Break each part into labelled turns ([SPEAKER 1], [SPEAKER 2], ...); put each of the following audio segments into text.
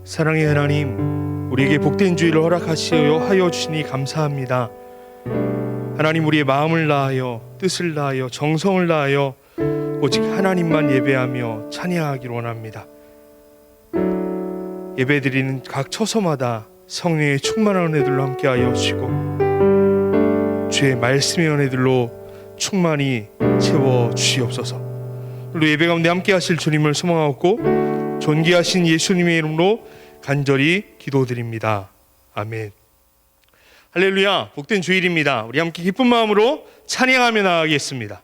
[SPEAKER 1] 사랑의 하나님, 우리에게 복된 주일을 허락하시어 주시니 감사합니다. 하나님, 우리의 마음을 다하여 뜻을 다하여 정성을 다하여 오직 하나님만 예배하며 찬양하기를 원합니다. 예배드리는 각 처소마다 성령의 충만한 은혜들로 함께하여 주시고 주의 말씀의 은혜들로 충만히 채워 주시옵소서. 오늘 예배 가운데 함께하실 주님을 소망하고 존귀하신 예수님의 이름으로 간절히 기도드립니다. 아멘. 할렐루야, 복된 주일입니다. 우리 함께 기쁜 마음으로 찬양하며 나아가겠습니다.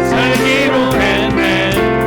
[SPEAKER 2] 살기로 했네.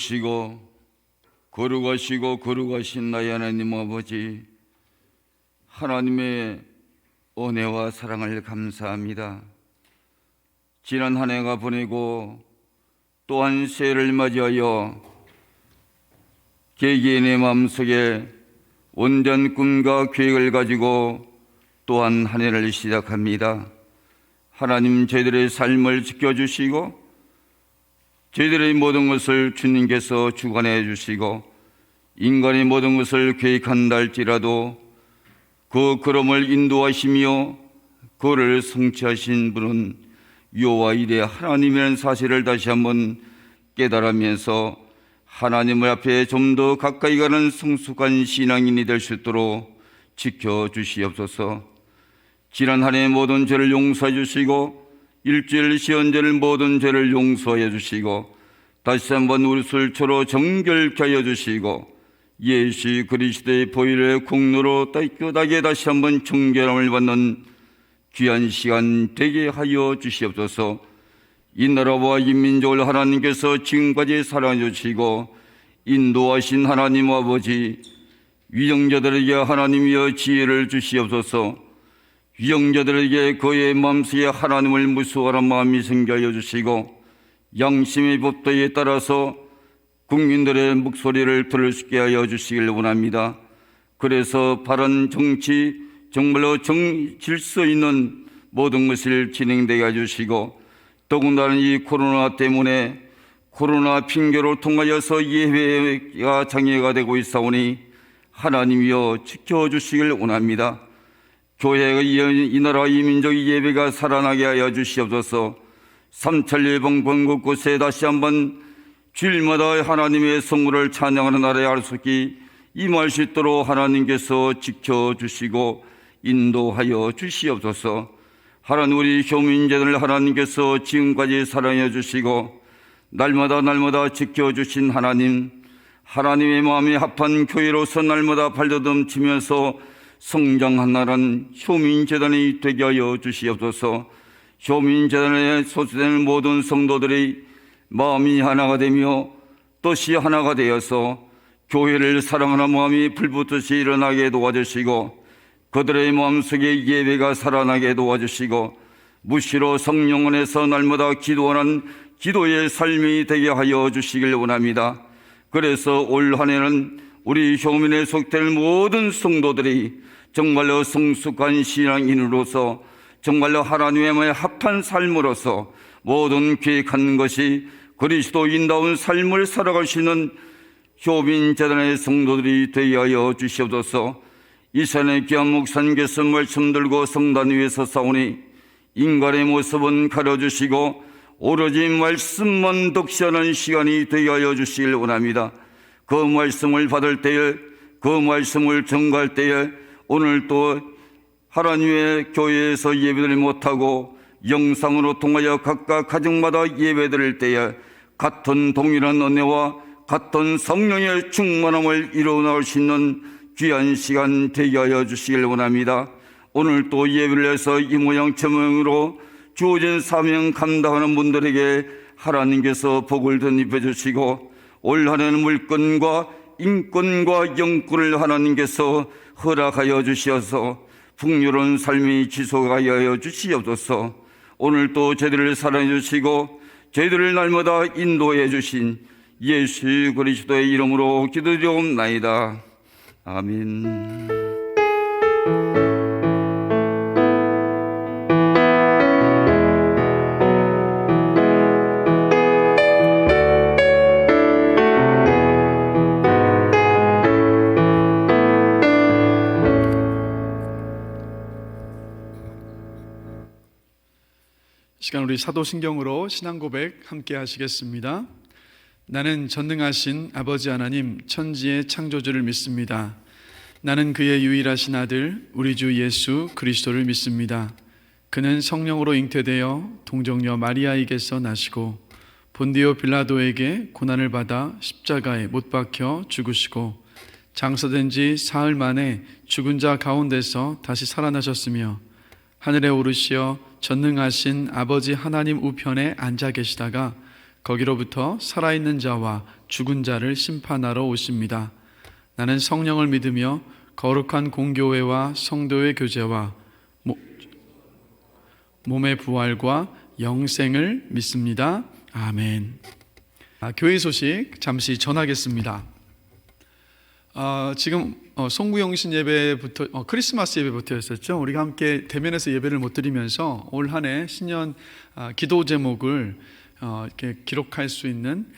[SPEAKER 2] 크시고 거룩하신 나의 하나님 아버지, 하나님의 은혜와 사랑을 감사합니다. 지난 한 해가 보내고 또한 새해를 맞이하여 개개인의 마음속에 온전 꿈과 계획을 가지고 또한 한 해를 시작합니다. 하나님, 저희들의 삶을 지켜주시고 저희들의 모든 것을 주님께서 주관해 주시고 인간의 모든 것을 계획한다 할지라도 그 걸음을 인도하시며 그를 성취하신 분은 여호와 이레 하나님이라는 사실을 다시 한번 깨달으면서 하나님을 앞에 좀 더 가까이 가는 성숙한 신앙인이 될 수 있도록 지켜주시옵소서. 지난 한 해 모든 죄를 용서해 주시고 일주일 시헌제를 모든 죄를 용서해 주시고 다시 한번 우리 술초로 정결케 하여 주시고 예수 그리스도의 보혈의 공로로 깨끗하게 다시 한번 정결함을 받는 귀한 시간 되게 하여 주시옵소서. 이 나라와 이 민족을 하나님께서 지금까지 사랑해 주시고 인도하신 하나님 아버지, 위정자들에게 하나님이여 지혜를 주시옵소서. 위정자들에게 그의 마음속에 하나님을 무서워하는 마음이 생겨 하여 주시고 양심의 법도에 따라서 국민들의 목소리를 들을 수 있게 하여 주시길 원합니다. 그래서 바른 정치, 정말로 질서 있는 모든 것을 진행되게 해주시고 더군다나 이 코로나 때문에 코로나 핑계로 통하여서 예배가 장애가 되고 있사오니 하나님이여 지켜주시길 원합니다. 교회가 이 나라 이 민족의 예배가 살아나게 하여 주시옵소서. 삼천 예방 곳곳에 다시 한번 주일마다 하나님의 성물을 찬양하는 날에 알 수 있게 임할 수 있도록 하나님께서 지켜주시고 인도하여 주시옵소서. 하나님, 우리 교민제들을 하나님께서 지금까지 사랑해 주시고 날마다 지켜주신 하나님, 하나님의 마음에 합한 교회로서 날마다 발돋움치면서 성장하나란 효민재단이 되게 하여 주시옵소서. 효민재단에 소속된 모든 성도들이 마음이 하나가 되며 뜻이 하나가 되어서 교회를 사랑하는 마음이 불붙듯이 일어나게 도와주시고 그들의 마음속에 예배가 살아나게 도와주시고 무시로 성령 안에서 날마다 기도하는 기도의 삶이 되게 하여 주시길 원합니다. 그래서 올 한 해는 우리 효민에 속될 모든 성도들이 정말로 성숙한 신앙인으로서 정말로 하나님의 마음에 합한 삶으로서 모든 계획한 것이 그리스도인다운 삶을 살아갈 수 있는 효민재단의 성도들이 되게 하여 주시옵소서. 이 시간에 귀한 목사님께서 말씀 들고 성단 위에 서사오니 인간의 모습은 가려주시고 오로지 말씀만 독시하는 시간이 되게 하여 주시길 원합니다. 그 말씀을 받을 때에, 그 말씀을 전가할 때에 오늘 또 하나님의 교회에서 예배를 못하고 영상으로 통하여 각각 가정마다 예배드릴 때에 같은 동일한 은혜와 같은 성령의 충만함을 이루어 나올 수 있는 귀한 시간 되게 하여 주시길 원합니다. 오늘 또 예배를 해서 이 모양 저 모양으로 주어진 사명 감당하는 분들에게 하나님께서 복을 덧입혀 주시고 올 한 해는 물권과 인권과 영권을 하나님께서 허락하여 주시어서 풍요로운 삶이 지속하여 주시옵소서. 오늘 또 저희들을 사랑해 주시고 저희들을 날마다 인도해 주신 예수 그리스도의 이름으로 기도드리옵나이다. 아멘.
[SPEAKER 3] 시간 우리 사도신경으로 신앙고백 함께 하시겠습니다. 나는 전능하신 아버지 하나님 천지의 창조주를 믿습니다. 나는 그의 유일하신 아들 우리 주 예수 그리스도를 믿습니다. 그는 성령으로 잉태되어 동정녀 마리아에게서 나시고 본디오 빌라도에게 고난을 받아 십자가에 못 박혀 죽으시고 장사된 지 사흘 만에 죽은 자 가운데서 다시 살아나셨으며 하늘에 오르시어 전능하신 아버지 하나님 우편에 앉아 계시다가 거기로부터 살아있는 자와 죽은 자를 심판하러 오십니다. 나는 성령을 믿으며 거룩한 공교회와 성도의 교제와 몸의 부활과 영생을 믿습니다. 아멘. 교회 소식 잠시 전하겠습니다. 지금 송구영신 예배부터 크리스마스 예배부터였었죠. 우리가 함께 대면에서 예배를 못 드리면서 올 한 해 신년 기도 제목을 이렇게 기록할 수 있는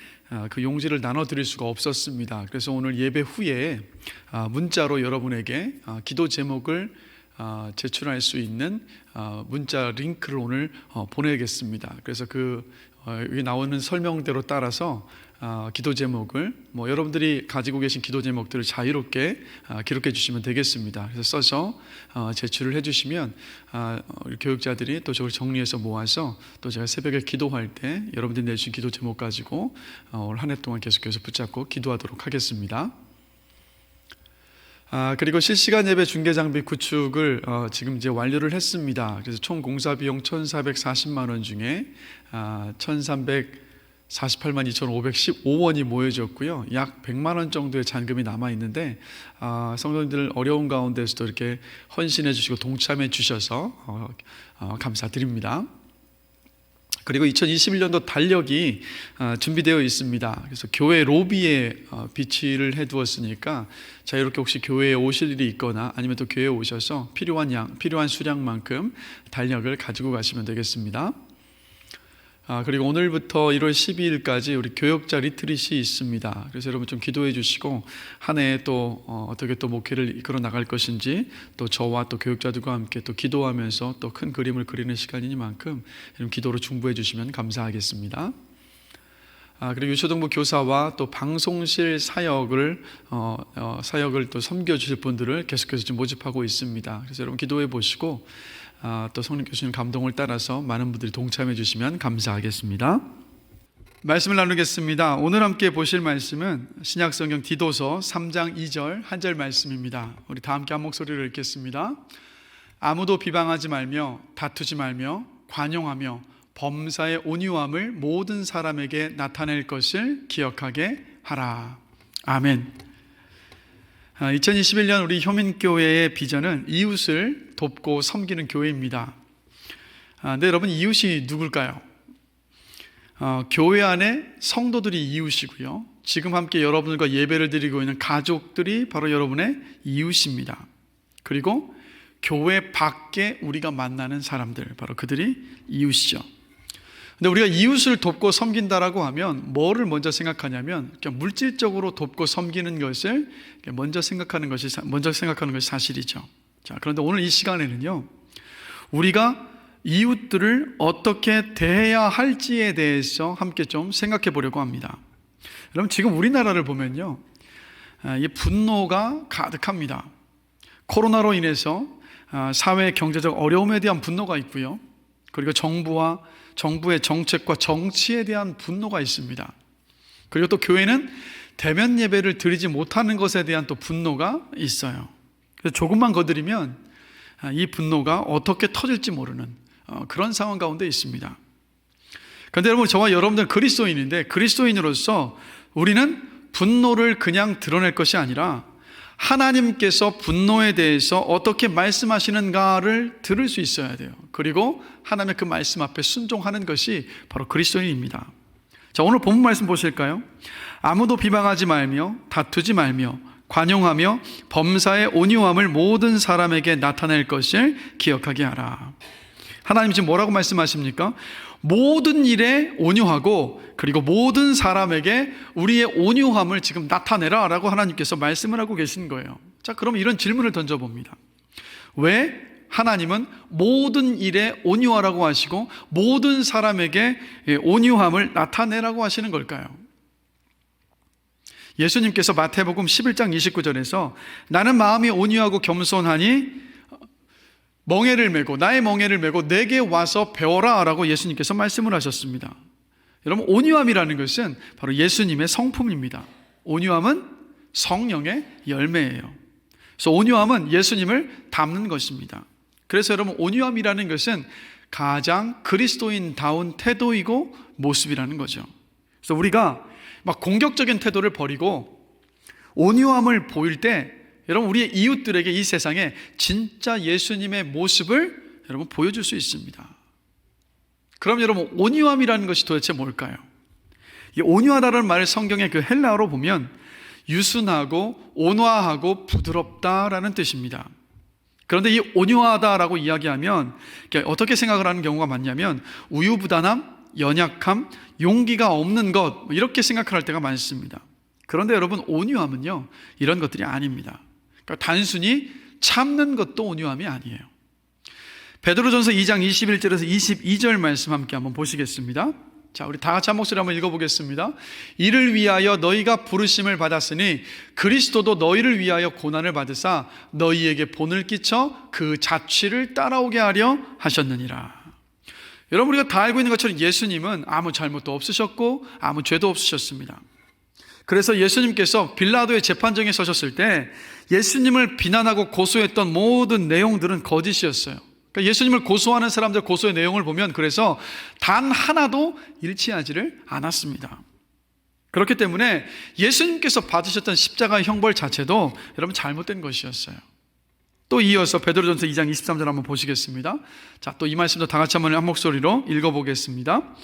[SPEAKER 3] 그 용지를 나눠드릴 수가 없었습니다. 그래서 오늘 예배 후에 문자로 여러분에게 기도 제목을 제출할 수 있는 문자 링크를 오늘 보내겠습니다. 그래서 여기 나오는 설명대로 따라서 기도 제목을 여러분들이 가지고 계신 기도 제목들을 자유롭게 기록해 주시면 되겠습니다. 그래서 써서 제출을 해주시면 우리 교육자들이 또 저걸 정리해서 모아서 또 제가 새벽에 기도할 때 여러분들이 내주신 기도 제목 가지고 올 한 해 동안 계속해서 붙잡고 기도하도록 하겠습니다. 그리고 실시간 예배 중계 장비 구축을 지금 이제 완료를 했습니다. 그래서 총 공사 비용 1,440만 원 중에 1,348만 2,515원이 모여졌고요. 약 100만 원 정도의 잔금이 남아 있는데 성도님들 어려운 가운데서도 이렇게 헌신해 주시고 동참해 주셔서 감사드립니다. 그리고 2021년도 달력이 준비되어 있습니다. 그래서 교회 로비에 비치를 해두었으니까 자유롭게 혹시 교회에 오실 일이 있거나 아니면 또 교회에 오셔서 필요한 수량만큼 달력을 가지고 가시면 되겠습니다. 그리고 오늘부터 1월 12일까지 우리 교역자 리트릿이 있습니다. 그래서 여러분 좀 기도해 주시고 한 해 또 어떻게 또 목회를 이끌어 나갈 것인지 또 저와 또 교역자들과 함께 또 기도하면서 또 큰 그림을 그리는 시간이니만큼 여러분 기도로 중보해 주시면 감사하겠습니다. 그리고 유초등부 교사와 또 방송실 사역을 또 섬겨 주실 분들을 계속해서 좀 모집하고 있습니다. 그래서 여러분 기도해 보시고 또 성령 교수님 감동을 따라서 많은 분들이 동참해 주시면 감사하겠습니다. 말씀을 나누겠습니다. 오늘 함께 보실 말씀은 신약성경 디도서 3장 2절 한 절 말씀입니다. 우리 다 함께 한 목소리로 읽겠습니다. 아무도 비방하지 말며 다투지 말며 관용하며 범사의 온유함을 모든 사람에게 나타낼 것을 기억하게 하라. 아멘. 2021년 우리 효민교회의 비전은 이웃을 돕고 섬기는 교회입니다. 근데 여러분, 이웃이 누굴까요? 교회 안에 성도들이 이웃이고요, 지금 함께 여러분들과 예배를 드리고 있는 가족들이 바로 여러분의 이웃입니다. 그리고 교회 밖에 우리가 만나는 사람들, 바로 그들이 이웃이죠. 근데 우리가 이웃을 돕고 섬긴다라고 하면 뭐를 먼저 생각하냐면 그냥 물질적으로 돕고 섬기는 것을 먼저 생각하는 것이 사실이죠. 자, 그런데 오늘 이 시간에는요, 우리가 이웃들을 어떻게 대해야 할지에 대해서 함께 좀 생각해 보려고 합니다. 여러분, 지금 우리나라를 보면요, 이 분노가 가득합니다. 코로나로 인해서 사회 경제적 어려움에 대한 분노가 있고요, 그리고 정부의 정책과 정치에 대한 분노가 있습니다. 그리고 또 교회는 대면 예배를 드리지 못하는 것에 대한 또 분노가 있어요. 그래서 조금만 거들이면 이 분노가 어떻게 터질지 모르는 그런 상황 가운데 있습니다. 그런데 여러분, 저와 여러분들 그리스도인인데, 그리스도인으로서 우리는 분노를 그냥 드러낼 것이 아니라 하나님께서 분노에 대해서 어떻게 말씀하시는가를 들을 수 있어야 돼요. 그리고 하나님의 그 말씀 앞에 순종하는 것이 바로 그리스도인입니다. 자, 오늘 본문 말씀 보실까요? 아무도 비방하지 말며 다투지 말며 관용하며 범사의 온유함을 모든 사람에게 나타낼 것을 기억하게 하라. 하나님 지금 뭐라고 말씀하십니까? 모든 일에 온유하고 그리고 모든 사람에게 우리의 온유함을 지금 나타내라 라고 하나님께서 말씀을 하고 계신 거예요. 자, 그럼 이런 질문을 던져봅니다. 왜 하나님은 모든 일에 온유하라고 하시고 모든 사람에게 온유함을 나타내라고 하시는 걸까요? 예수님께서 마태복음 11장 29절에서 나는 마음이 온유하고 겸손하니 나의 멍에를 메고 내게 와서 배워라 라고 예수님께서 말씀을 하셨습니다. 여러분, 온유함이라는 것은 바로 예수님의 성품입니다. 온유함은 성령의 열매예요. 그래서 온유함은 예수님을 닮는 것입니다. 그래서 여러분, 온유함이라는 것은 가장 그리스도인다운 태도이고 모습이라는 거죠. 그래서 우리가 막 공격적인 태도를 버리고 온유함을 보일 때 여러분 우리의 이웃들에게 이 세상에 진짜 예수님의 모습을 여러분 보여줄 수 있습니다. 그럼 여러분 온유함이라는 것이 도대체 뭘까요? 이 온유하다라는 말을 성경의 그 헬라어로 보면 유순하고 온화하고 부드럽다라는 뜻입니다. 그런데 이 온유하다라고 이야기하면 어떻게 생각을 하는 경우가 많냐면 우유부단함, 연약함, 용기가 없는 것 이렇게 생각할 때가 많습니다. 그런데 여러분 온유함은요 이런 것들이 아닙니다. 그러니까 단순히 참는 것도 온유함이 아니에요. 베드로전서 2장 21절에서 22절 말씀 함께 한번 보시겠습니다. 자, 우리 다 같이 한 목소리 한번 읽어보겠습니다. 이를 위하여 너희가 부르심을 받았으니 그리스도도 너희를 위하여 고난을 받으사 너희에게 본을 끼쳐 그 자취를 따라오게 하려 하셨느니라. 여러분 우리가 다 알고 있는 것처럼 예수님은 아무 잘못도 없으셨고 아무 죄도 없으셨습니다. 그래서 예수님께서 빌라도의 재판정에 서셨을 때 예수님을 비난하고 고소했던 모든 내용들은 거짓이었어요. 그러니까 예수님을 고소하는 사람들 고소의 내용을 보면 그래서 단 하나도 일치하지를 않았습니다. 그렇기 때문에 예수님께서 받으셨던 십자가의 형벌 자체도 여러분 잘못된 것이었어요. 또 이어서 베드로전서 2장 23절 한번 보시겠습니다. 자, 또 이 말씀도 다 같이 한번 한 목소리로 읽어보겠습니다.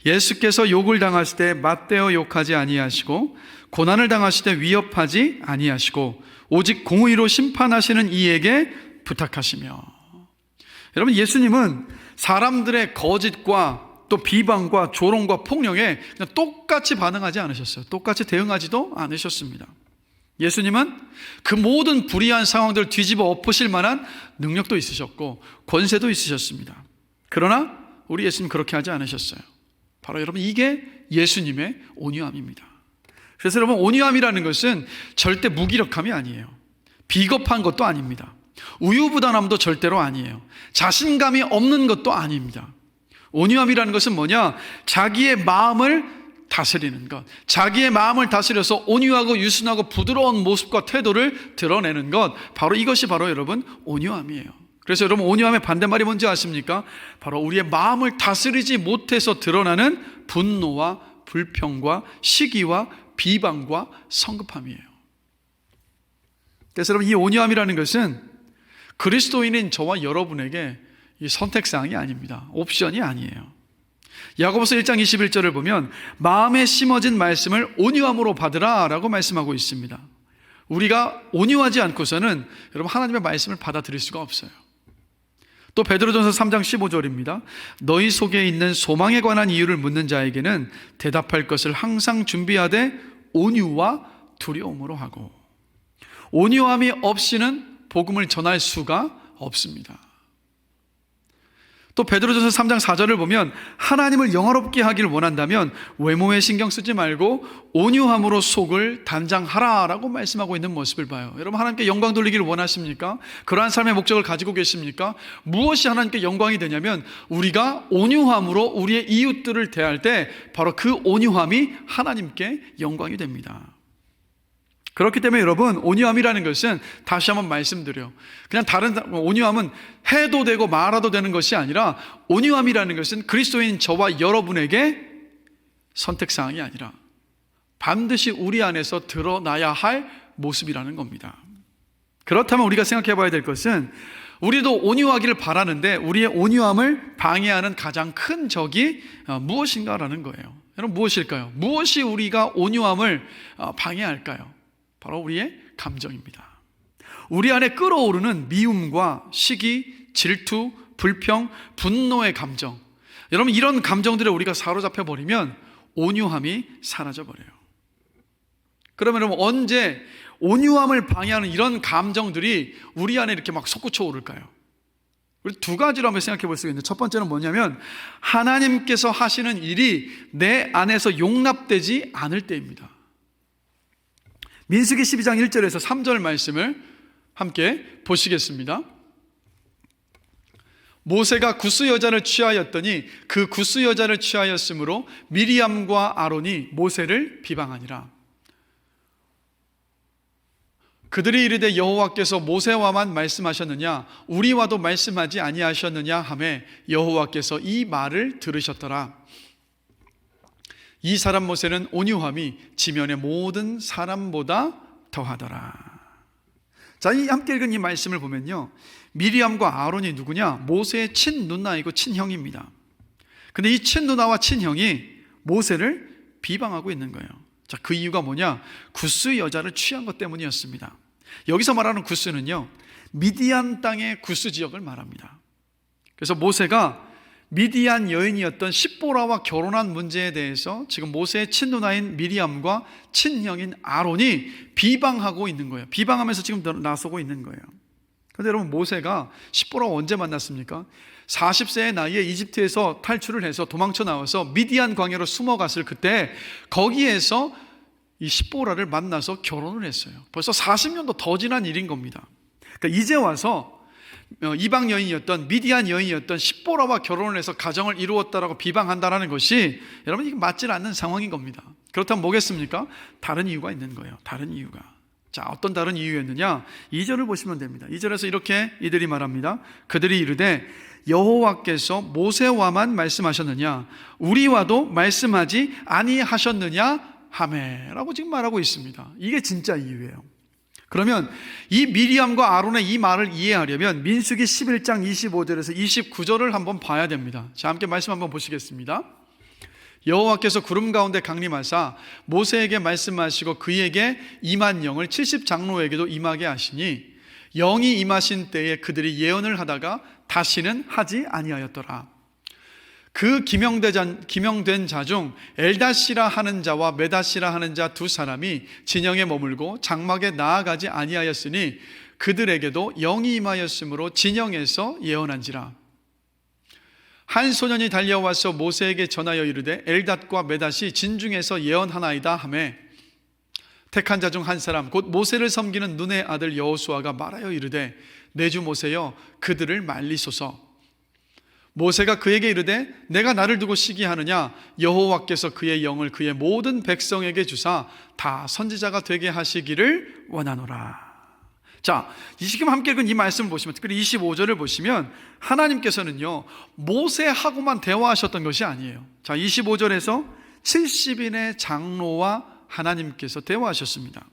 [SPEAKER 3] 예수께서 욕을 당하실 때 맞대어 욕하지 아니하시고 고난을 당하실 때 위협하지 아니하시고 오직 공의로 심판하시는 이에게 부탁하시며. 여러분 예수님은 사람들의 거짓과 또 비방과 조롱과 폭력에 그냥 똑같이 반응하지 않으셨어요. 똑같이 대응하지도 않으셨습니다. 예수님은 그 모든 불의한 상황들을 뒤집어 엎으실 만한 능력도 있으셨고 권세도 있으셨습니다. 그러나 우리 예수님 그렇게 하지 않으셨어요. 바로 여러분 이게 예수님의 온유함입니다. 그래서 여러분 온유함이라는 것은 절대 무기력함이 아니에요. 비겁한 것도 아닙니다. 우유부단함도 절대로 아니에요. 자신감이 없는 것도 아닙니다. 온유함이라는 것은 뭐냐? 자기의 마음을 다스리는 것, 자기의 마음을 다스려서 온유하고 유순하고 부드러운 모습과 태도를 드러내는 것, 바로 이것이 바로 여러분 온유함이에요. 그래서 여러분 온유함의 반대말이 뭔지 아십니까? 바로 우리의 마음을 다스리지 못해서 드러나는 분노와 불평과 시기와 비방과 성급함이에요. 그래서 여러분 이 온유함이라는 것은 그리스도인인 저와 여러분에게 이 선택사항이 아닙니다. 옵션이 아니에요. 야고보서 1장 21절을 보면 마음에 심어진 말씀을 온유함으로 받으라 라고 말씀하고 있습니다. 우리가 온유하지 않고서는 여러분 하나님의 말씀을 받아들일 수가 없어요. 또 베드로전서 3장 15절입니다. 너희 속에 있는 소망에 관한 이유를 묻는 자에게는 대답할 것을 항상 준비하되 온유와 두려움으로 하고. 온유함이 없이는 복음을 전할 수가 없습니다. 또 베드로전서 3장 4절을 보면 하나님을 영화롭게 하기를 원한다면 외모에 신경 쓰지 말고 온유함으로 속을 단장하라라고 말씀하고 있는 모습을 봐요. 여러분 하나님께 영광 돌리기를 원하십니까? 그러한 삶의 목적을 가지고 계십니까? 무엇이 하나님께 영광이 되냐면 우리가 온유함으로 우리의 이웃들을 대할 때 바로 그 온유함이 하나님께 영광이 됩니다. 그렇기 때문에 여러분 온유함이라는 것은 다시 한번 말씀드려요. 그냥 다른 온유함은 해도 되고 말아도 되는 것이 아니라 온유함이라는 것은 그리스도인 저와 여러분에게 선택사항이 아니라 반드시 우리 안에서 드러나야 할 모습이라는 겁니다. 그렇다면 우리가 생각해 봐야 될 것은 우리도 온유하기를 바라는데 우리의 온유함을 방해하는 가장 큰 적이 무엇인가라는 거예요. 여러분 무엇일까요? 무엇이 우리가 온유함을 방해할까요? 바로 우리의 감정입니다. 우리 안에 끓어오르는 미움과 시기, 질투, 불평, 분노의 감정. 여러분 이런 감정들에 우리가 사로잡혀 버리면 온유함이 사라져 버려요. 그러면 여러분 언제 온유함을 방해하는 이런 감정들이 우리 안에 이렇게 막 솟구쳐 오를까요? 우리 두 가지로 한번 생각해 볼 수가 있는데 첫 번째는 뭐냐면 하나님께서 하시는 일이 내 안에서 용납되지 않을 때입니다. 민수기 12장 1절에서 3절 말씀을 함께 보시겠습니다. 모세가 구스 여자를 취하였더니 그 구스 여자를 취하였으므로 미리암과 아론이 모세를 비방하니라. 그들이 이르되 여호와께서 모세와만 말씀하셨느냐 우리와도 말씀하지 아니하셨느냐 하매 여호와께서 이 말을 들으셨더라. 이 사람 모세는 온유함이 지면의 모든 사람보다 더하더라. 자, 이 함께 읽은 이 말씀을 보면요, 미리암과 아론이 누구냐? 모세의 친누나이고 친형입니다. 근데 이 친누나와 친형이 모세를 비방하고 있는 거예요. 자, 그 이유가 뭐냐? 구스 여자를 취한 것 때문이었습니다. 여기서 말하는 구스는요, 미디안 땅의 구스 지역을 말합니다. 그래서 모세가 미디안 여인이었던 십보라와 결혼한 문제에 대해서 지금 모세의 친누나인 미리암과 친형인 아론이 비방하고 있는 거예요. 비방하면서 지금 나서고 있는 거예요. 그런데 여러분, 모세가 십보라와 언제 만났습니까? 40세의 나이에 이집트에서 탈출을 해서 도망쳐 나와서 미디안 광야로 숨어갔을 그때 거기에서 이 십보라를 만나서 결혼을 했어요. 벌써 40년도 더 지난 일인 겁니다. 그러니까 이제 와서 이방 여인이었던 미디안 여인이었던 십보라와 결혼을 해서 가정을 이루었다라고 비방한다는 것이 여러분, 이게 맞지 않는 상황인 겁니다. 그렇다면 뭐겠습니까? 다른 이유가 있는 거예요. 다른 이유가. 자, 어떤 다른 이유였느냐? 2절을 보시면 됩니다. 2절에서 이렇게 이들이 말합니다. 그들이 이르되 여호와께서 모세와만 말씀하셨느냐? 우리와도 말씀하지 아니하셨느냐? 하메라고 지금 말하고 있습니다. 이게 진짜 이유예요. 그러면 이 미리암과 아론의 이 말을 이해하려면 민수기 11장 25절에서 29절을 한번 봐야 됩니다. 자, 함께 말씀 한번 보시겠습니다. 여호와께서 구름 가운데 강림하사 모세에게 말씀하시고 그에게 임한 영을 70장로에게도 임하게 하시니 영이 임하신 때에 그들이 예언을 하다가 다시는 하지 아니하였더라. 그 기명된 자 중 엘다시라 하는 자와 메다시라 하는 자 두 사람이 진영에 머물고 장막에 나아가지 아니하였으니 그들에게도 영이 임하였으므로 진영에서 예언한지라. 한 소년이 달려와서 모세에게 전하여 이르되 엘닷과 메닷이 진중에서 예언하나이다 하매 택한 자 중 한 사람 곧 모세를 섬기는 눈의 아들 여호수아가 말하여 이르되 내 주 모세여 그들을 말리소서. 모세가 그에게 이르되 내가 나를 두고 시기하느냐? 여호와께서 그의 영을 그의 모든 백성에게 주사 다 선지자가 되게 하시기를 원하노라. 자, 지금 함께 읽은 이 말씀을 보시면, 특별히 25절을 보시면 하나님께서는요, 모세하고만 대화하셨던 것이 아니에요. 자, 25절에서 70인의 장로와 하나님께서 대화하셨습니다.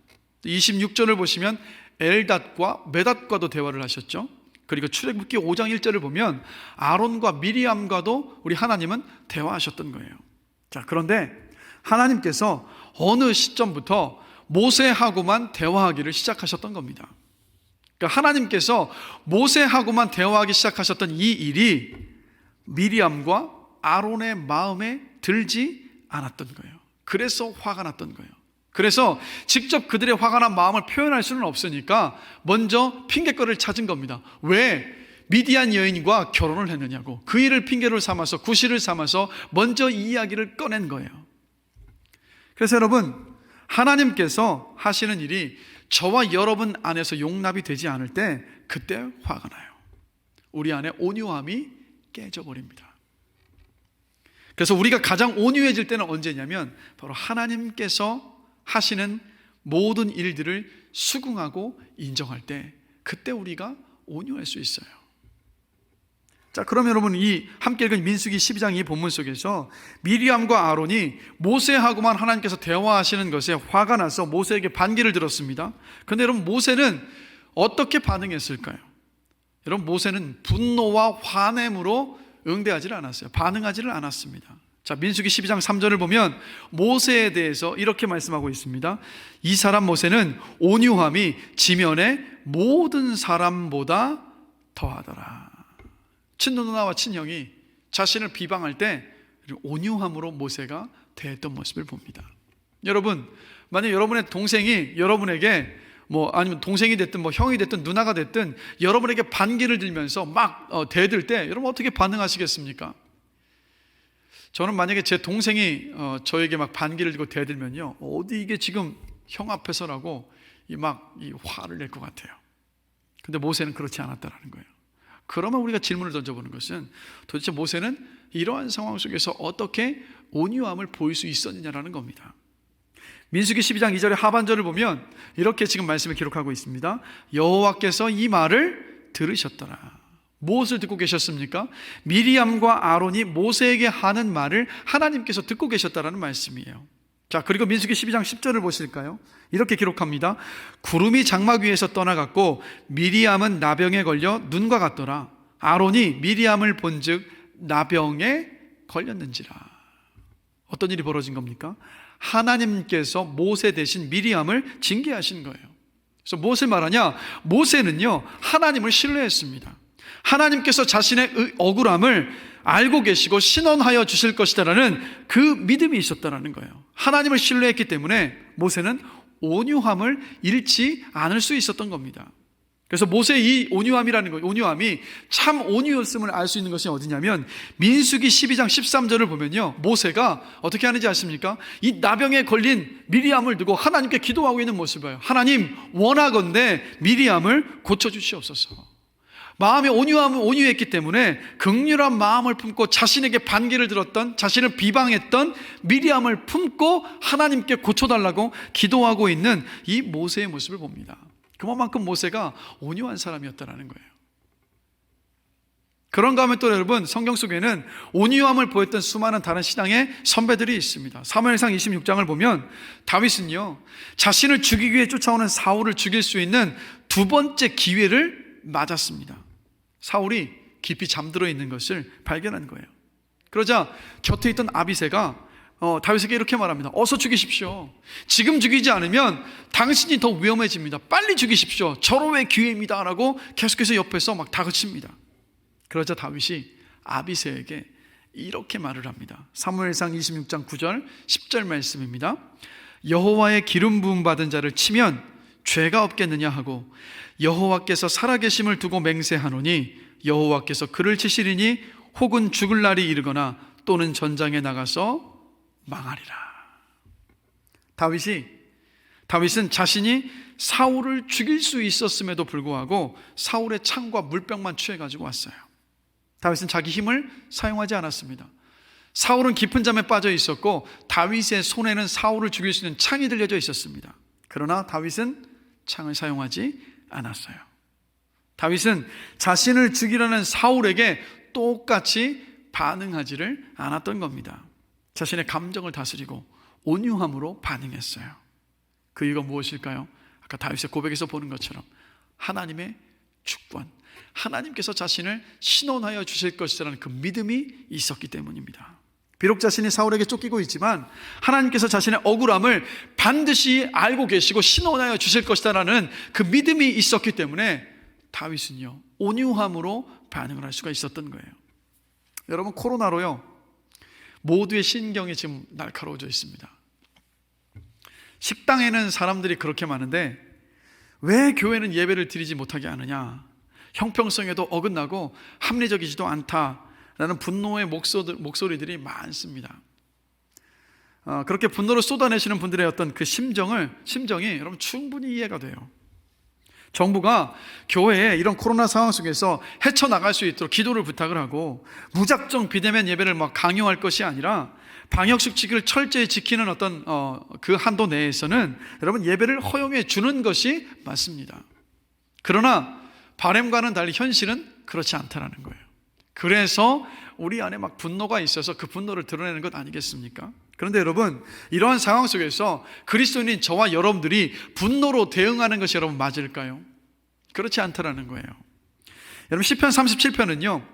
[SPEAKER 3] 26절을 보시면 엘닷과 메닷과도 대화를 하셨죠. 그리고 출애굽기 5장 1절을 보면 아론과 미리암과도 우리 하나님은 대화하셨던 거예요. 자, 그런데 하나님께서 어느 시점부터 모세하고만 대화하기를 시작하셨던 겁니다. 그러니까 하나님께서 모세하고만 대화하기 시작하셨던 이 일이 미리암과 아론의 마음에 들지 않았던 거예요. 그래서 화가 났던 거예요. 그래서 직접 그들의 화가 난 마음을 표현할 수는 없으니까 먼저 핑계거리를 찾은 겁니다. 왜 미디안 여인과 결혼을 했느냐고, 그 일을 핑계로 삼아서, 구실을 삼아서 먼저 이 이야기를 꺼낸 거예요. 그래서 여러분, 하나님께서 하시는 일이 저와 여러분 안에서 용납이 되지 않을 때 그때 화가 나요. 우리 안에 온유함이 깨져버립니다. 그래서 우리가 가장 온유해질 때는 언제냐면 바로 하나님께서 하시는 모든 일들을 수긍하고 인정할 때, 그때 우리가 온유할 수 있어요. 자, 그러면 여러분, 이 함께 읽은 민수기 12장 이 본문 속에서 미리암과 아론이 모세하고만 하나님께서 대화하시는 것에 화가 나서 모세에게 반기를 들었습니다. 그런데 여러분, 모세는 어떻게 반응했을까요? 여러분, 모세는 분노와 화냄으로 응대하지를 않았어요. 반응하지를 않았습니다. 자, 민수기 12장 3절을 보면 모세에 대해서 이렇게 말씀하고 있습니다. 이 사람 모세는 온유함이 지면의 모든 사람보다 더하더라. 친누나와 친형이 자신을 비방할 때 온유함으로 모세가 대했던 모습을 봅니다. 여러분, 만약 여러분의 동생이 여러분에게 아니면 동생이 됐든 형이 됐든 누나가 됐든 여러분에게 반기를 들면서 막 대들 때 여러분 어떻게 반응하시겠습니까? 저는 만약에 제 동생이 저에게 막 반기를 들고 대들면요, 어디 이게 지금 형 앞에서라고 이 화를 낼 것 같아요. 근데 모세는 그렇지 않았다라는 거예요. 그러면 우리가 질문을 던져보는 것은 도대체 모세는 이러한 상황 속에서 어떻게 온유함을 보일 수 있었느냐라는 겁니다. 민수기 12장 2절의 하반절을 보면 이렇게 지금 말씀을 기록하고 있습니다. 여호와께서 이 말을 들으셨더라. 무엇을 듣고 계셨습니까? 미리암과 아론이 모세에게 하는 말을 하나님께서 듣고 계셨다라는 말씀이에요. 자, 그리고 민수기 12장 10절을 보실까요? 이렇게 기록합니다. 구름이 장막 위에서 떠나갔고 미리암은 나병에 걸려 눈과 같더라. 아론이 미리암을 본즉 나병에 걸렸는지라. 어떤 일이 벌어진 겁니까? 하나님께서 모세 대신 미리암을 징계하신 거예요. 그래서 무엇을 말하냐? 모세는요, 하나님을 신뢰했습니다. 하나님께서 자신의 억울함을 알고 계시고 신원하여 주실 것이다라는 그 믿음이 있었다라는 거예요. 하나님을 신뢰했기 때문에 모세는 온유함을 잃지 않을 수 있었던 겁니다. 그래서 모세의 이 온유함이라는 거, 온유함이 참 온유였음을 알 수 있는 것이 어디냐면 민수기 12장 13절을 보면요, 모세가 어떻게 하는지 아십니까? 이 나병에 걸린 미리암을 두고 하나님께 기도하고 있는 모습을 봐요. 하나님, 원하건대 미리암을 고쳐주시옵소서. 마음의 온유함은 온유했기 때문에 긍휼한 마음을 품고 자신에게 반기를 들었던, 자신을 비방했던 미리암을 품고 하나님께 고쳐달라고 기도하고 있는 이 모세의 모습을 봅니다. 그만큼 모세가 온유한 사람이었다는 거예요. 그런가 하면 또 여러분, 성경 속에는 온유함을 보였던 수많은 다른 신앙의 선배들이 있습니다. 사무엘상 26장을 보면 다윗은요, 자신을 죽이기 위해 쫓아오는 사울을 죽일 수 있는 두 번째 기회를 맞았습니다. 사울이 깊이 잠들어 있는 것을 발견한 거예요. 그러자 곁에 있던 아비새가 다윗에게 이렇게 말합니다. 어서 죽이십시오. 지금 죽이지 않으면 당신이 더 위험해집니다. 빨리 죽이십시오. 절호의 기회입니다 라고 계속해서 옆에서 막 다그칩니다. 그러자 다윗이 아비새에게 이렇게 말을 합니다. 사무엘상 26장 9절 10절 말씀입니다. 여호와의 기름 부음 받은 자를 치면 죄가 없겠느냐 하고 여호와께서 살아계심을 두고 맹세하노니 여호와께서 그를 치시리니 혹은 죽을 날이 이르거나 또는 전장에 나가서 망하리라. 다윗은 자신이 사울을 죽일 수 있었음에도 불구하고 사울의 창과 물병만 취해가지고 왔어요. 다윗은 자기 힘을 사용하지 않았습니다. 사울은 깊은 잠에 빠져 있었고 다윗의 손에는 사울을 죽일 수 있는 창이 들려져 있었습니다. 그러나 다윗은 창을 사용하지 않았어요. 다윗은 자신을 죽이려는 사울에게 똑같이 반응하지를 않았던 겁니다. 자신의 감정을 다스리고 온유함으로 반응했어요. 그 이유가 무엇일까요? 아까 다윗의 고백에서 보는 것처럼 하나님의 주권, 하나님께서 자신을 신원하여 주실 것이라는 그 믿음이 있었기 때문입니다. 비록 자신이 사울에게 쫓기고 있지만 하나님께서 자신의 억울함을 반드시 알고 계시고 신원하여 주실 것이라는 그 믿음이 있었기 때문에 다윗은요, 온유함으로 반응을 할 수가 있었던 거예요. 여러분, 코로나로요, 모두의 신경이 지금 날카로워져 있습니다. 식당에는 사람들이 그렇게 많은데 왜 교회는 예배를 드리지 못하게 하느냐, 형평성에도 어긋나고 합리적이지도 않다라는 분노의 목소리들이 많습니다. 그렇게 분노를 쏟아내시는 분들의 어떤 그 심정이 여러분 충분히 이해가 돼요. 정부가 교회에 이런 코로나 상황 속에서 헤쳐나갈 수 있도록 기도를 부탁을 하고 무작정 비대면 예배를 막 강요할 것이 아니라 방역수칙을 철저히 지키는 어떤 그 한도 내에서는 여러분 예배를 허용해 주는 것이 맞습니다. 그러나 바람과는 달리 현실은 그렇지 않다는 거예요. 그래서 우리 안에 막 분노가 있어서 그 분노를 드러내는 것 아니겠습니까? 그런데 여러분, 이러한 상황 속에서 그리스도인인 저와 여러분들이 분노로 대응하는 것이 여러분 맞을까요? 그렇지 않다라는 거예요. 여러분, 시편 37편은요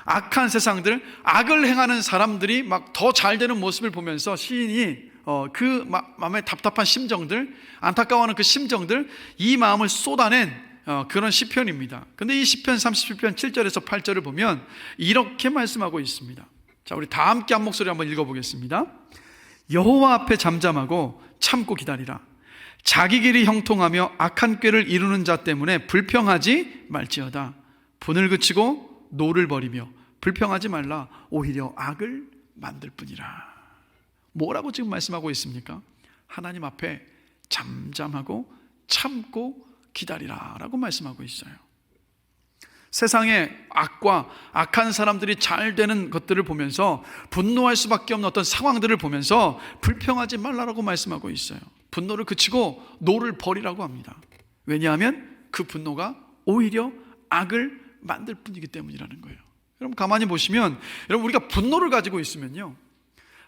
[SPEAKER 3] 악한 세상들, 악을 행하는 사람들이 막 더 잘 되는 모습을 보면서 시인이 그 마음의 답답한 심정들, 안타까워하는 그 심정들, 이 마음을 쏟아낸 그런 시편입니다. 근데 이 시편 37편 7절에서 8절을 보면 이렇게 말씀하고 있습니다. 자, 우리 다 함께 한 목소리 한번 읽어보겠습니다. 여호와 앞에 잠잠하고 참고 기다리라. 자기 길이 형통하며 악한 꾀를 이루는 자 때문에 불평하지 말지어다. 분을 그치고 노를 버리며 불평하지 말라. 오히려 악을 만들 뿐이라. 뭐라고 지금 말씀하고 있습니까? 하나님 앞에 잠잠하고 참고 기다리라 라고 말씀하고 있어요. 세상의 악과 악한 사람들이 잘 되는 것들을 보면서 분노할 수밖에 없는 어떤 상황들을 보면서 불평하지 말라라고 말씀하고 있어요. 분노를 그치고 노를 버리라고 합니다. 왜냐하면 그 분노가 오히려 악을 만들 뿐이기 때문이라는 거예요. 여러분 가만히 보시면, 여러분 우리가 분노를 가지고 있으면요,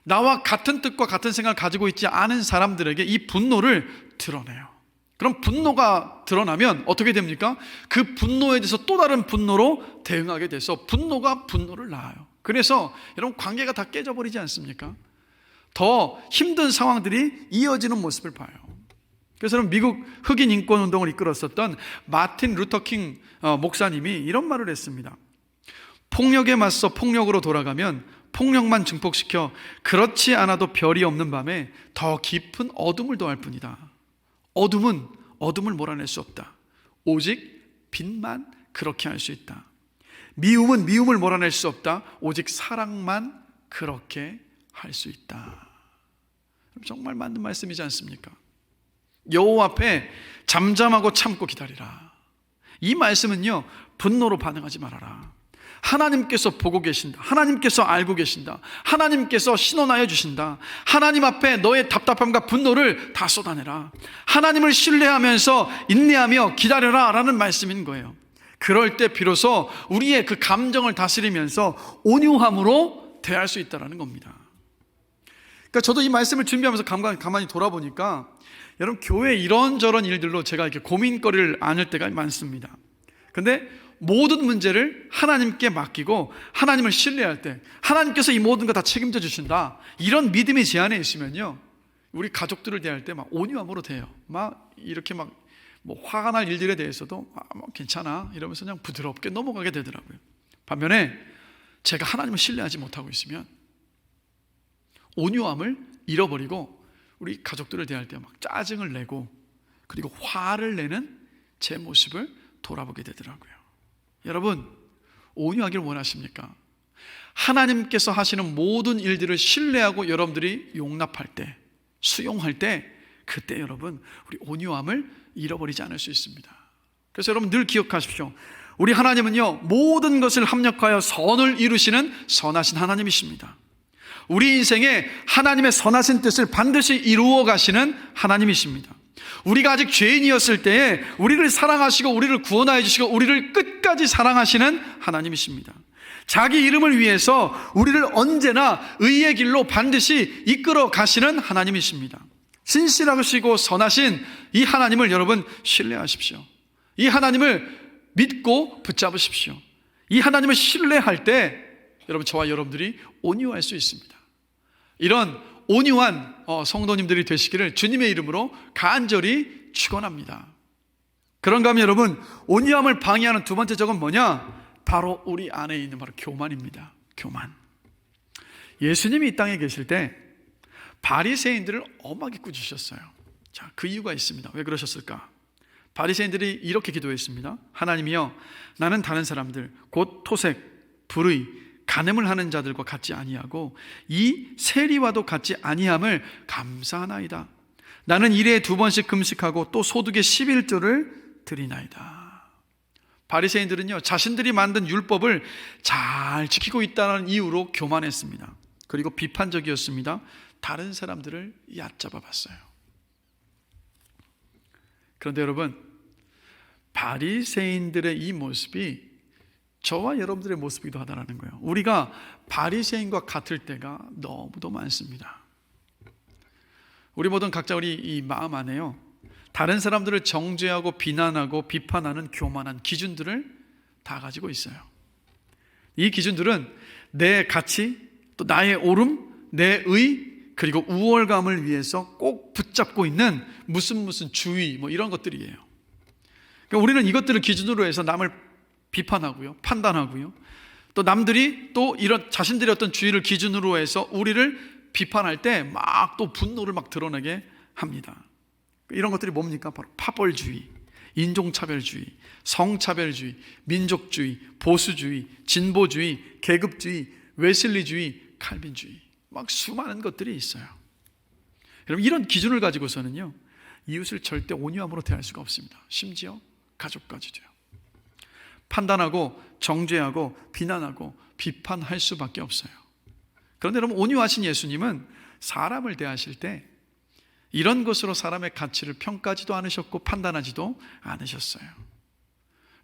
[SPEAKER 3] 나와 같은 뜻과 같은 생각을 가지고 있지 않은 사람들에게 이 분노를 드러내요. 그럼 분노가 드러나면 어떻게 됩니까? 그 분노에 대해서 또 다른 분노로 대응하게 돼서 분노가 분노를 낳아요. 그래서 여러분 관계가 다 깨져버리지 않습니까? 더 힘든 상황들이 이어지는 모습을 봐요. 그래서 미국 흑인 인권 운동을 이끌었었던 마틴 루터 킹 목사님이 이런 말을 했습니다. 폭력에 맞서 폭력으로 돌아가면 폭력만 증폭시켜 그렇지 않아도 별이 없는 밤에 더 깊은 어둠을 더할 뿐이다. 어둠은 어둠을 몰아낼 수 없다. 오직 빛만 그렇게 할 수 있다. 미움은 미움을 몰아낼 수 없다. 오직 사랑만 그렇게 할 수 있다. 정말 맞는 말씀이지 않습니까? 여호와 앞에 잠잠하고 참고 기다리라. 이 말씀은요, 분노로 반응하지 말아라. 하나님께서 보고 계신다. 하나님께서 알고 계신다. 하나님께서 신원하여 주신다. 하나님 앞에 너의 답답함과 분노를 다 쏟아내라. 하나님을 신뢰하면서 인내하며 기다려라 라는 말씀인 거예요. 그럴 때 비로소 우리의 그 감정을 다스리면서 온유함으로 대할 수 있다는 겁니다. 그러니까 저도 이 말씀을 준비하면서 가만히 돌아보니까 여러분 교회 이런저런 일들로 제가 이렇게 고민거리를 안을 때가 많습니다. 근데 모든 문제를 하나님께 맡기고 하나님을 신뢰할 때 하나님께서 이 모든 거 다 책임져 주신다, 이런 믿음의 제안에 있으면요, 우리 가족들을 대할 때 막 온유함으로 대해요. 막 이렇게 막 뭐 화가 날 일들에 대해서도 뭐 괜찮아 이러면서 그냥 부드럽게 넘어가게 되더라고요. 반면에 제가 하나님을 신뢰하지 못하고 있으면 온유함을 잃어버리고 우리 가족들을 대할 때 막 짜증을 내고 그리고 화를 내는 제 모습을 돌아보게 되더라고요. 여러분, 온유하기를 원하십니까? 하나님께서 하시는 모든 일들을 신뢰하고 여러분들이 용납할 때, 수용할 때, 그때 여러분 우리 온유함을 잃어버리지 않을 수 있습니다. 그래서 여러분 늘 기억하십시오. 우리 하나님은요, 모든 것을 합력하여 선을 이루시는 선하신 하나님이십니다. 우리 인생에 하나님의 선하신 뜻을 반드시 이루어 가시는 하나님이십니다. 우리가 아직 죄인이었을 때에 우리를 사랑하시고 우리를 구원하여 주시고 우리를 끝까지 사랑하시는 하나님이십니다. 자기 이름을 위해서 우리를 언제나 의의 길로 반드시 이끌어 가시는 하나님이십니다. 신실하시고 선하신 이 하나님을 여러분 신뢰하십시오. 이 하나님을 믿고 붙잡으십시오. 이 하나님을 신뢰할 때 여러분 저와 여러분들이 온유할 수 있습니다. 이런 온유한 성도님들이 되시기를 주님의 이름으로 간절히 축원합니다. 그런가 하면 여러분, 온유함을 방해하는 두 번째 적은 뭐냐? 바로 우리 안에 있는 바로 교만입니다. 교만. 예수님이 이 땅에 계실 때 바리새인들을 엄하게 꾸짖으셨어요. 자, 그 이유가 있습니다. 왜 그러셨을까? 바리새인들이 이렇게 기도했습니다. 하나님이여, 나는 다른 사람들 곧 토색, 불의, 간음을 하는 자들과 같지 아니하고 이 세리와도 같지 아니함을 감사하나이다. 나는 일에 2번씩 금식하고 또 소득의 11조를 드리나이다. 바리새인들은요, 자신들이 만든 율법을 잘 지키고 있다는 이유로 교만했습니다. 그리고 비판적이었습니다. 다른 사람들을 얕잡아 봤어요. 그런데 여러분, 바리새인들의 이 모습이 저와 여러분들의 모습이기도 하다는 거예요. 우리가 바리새인과 같을 때가 너무도 많습니다. 우리 모든 각자 우리 이 마음 안에요, 다른 사람들을 정죄하고 비난하고 비판하는 교만한 기준들을 다 가지고 있어요. 이 기준들은 내 가치, 또 나의 옳음, 내 의, 그리고 우월감을 위해서 꼭 붙잡고 있는 무슨 주의, 뭐 이런 것들이에요. 그러니까 우리는 이것들을 기준으로 해서 남을 비판하고요, 판단하고요, 또 남들이 또 이런 자신들의 어떤 주의를 기준으로 해서 우리를 비판할 때 막 또 분노를 막 드러내게 합니다. 이런 것들이 뭡니까? 바로 파벌주의, 인종차별주의, 성차별주의, 민족주의, 보수주의, 진보주의, 계급주의, 웨슬리주의, 칼빈주의, 막 수많은 것들이 있어요. 여러분, 이런 기준을 가지고서는요, 이웃을 절대 온유함으로 대할 수가 없습니다. 심지어 가족까지도요. 판단하고 정죄하고 비난하고 비판할 수밖에 없어요. 그런데 여러분, 온유하신 예수님은 사람을 대하실 때 이런 것으로 사람의 가치를 평가하지도 않으셨고 판단하지도 않으셨어요.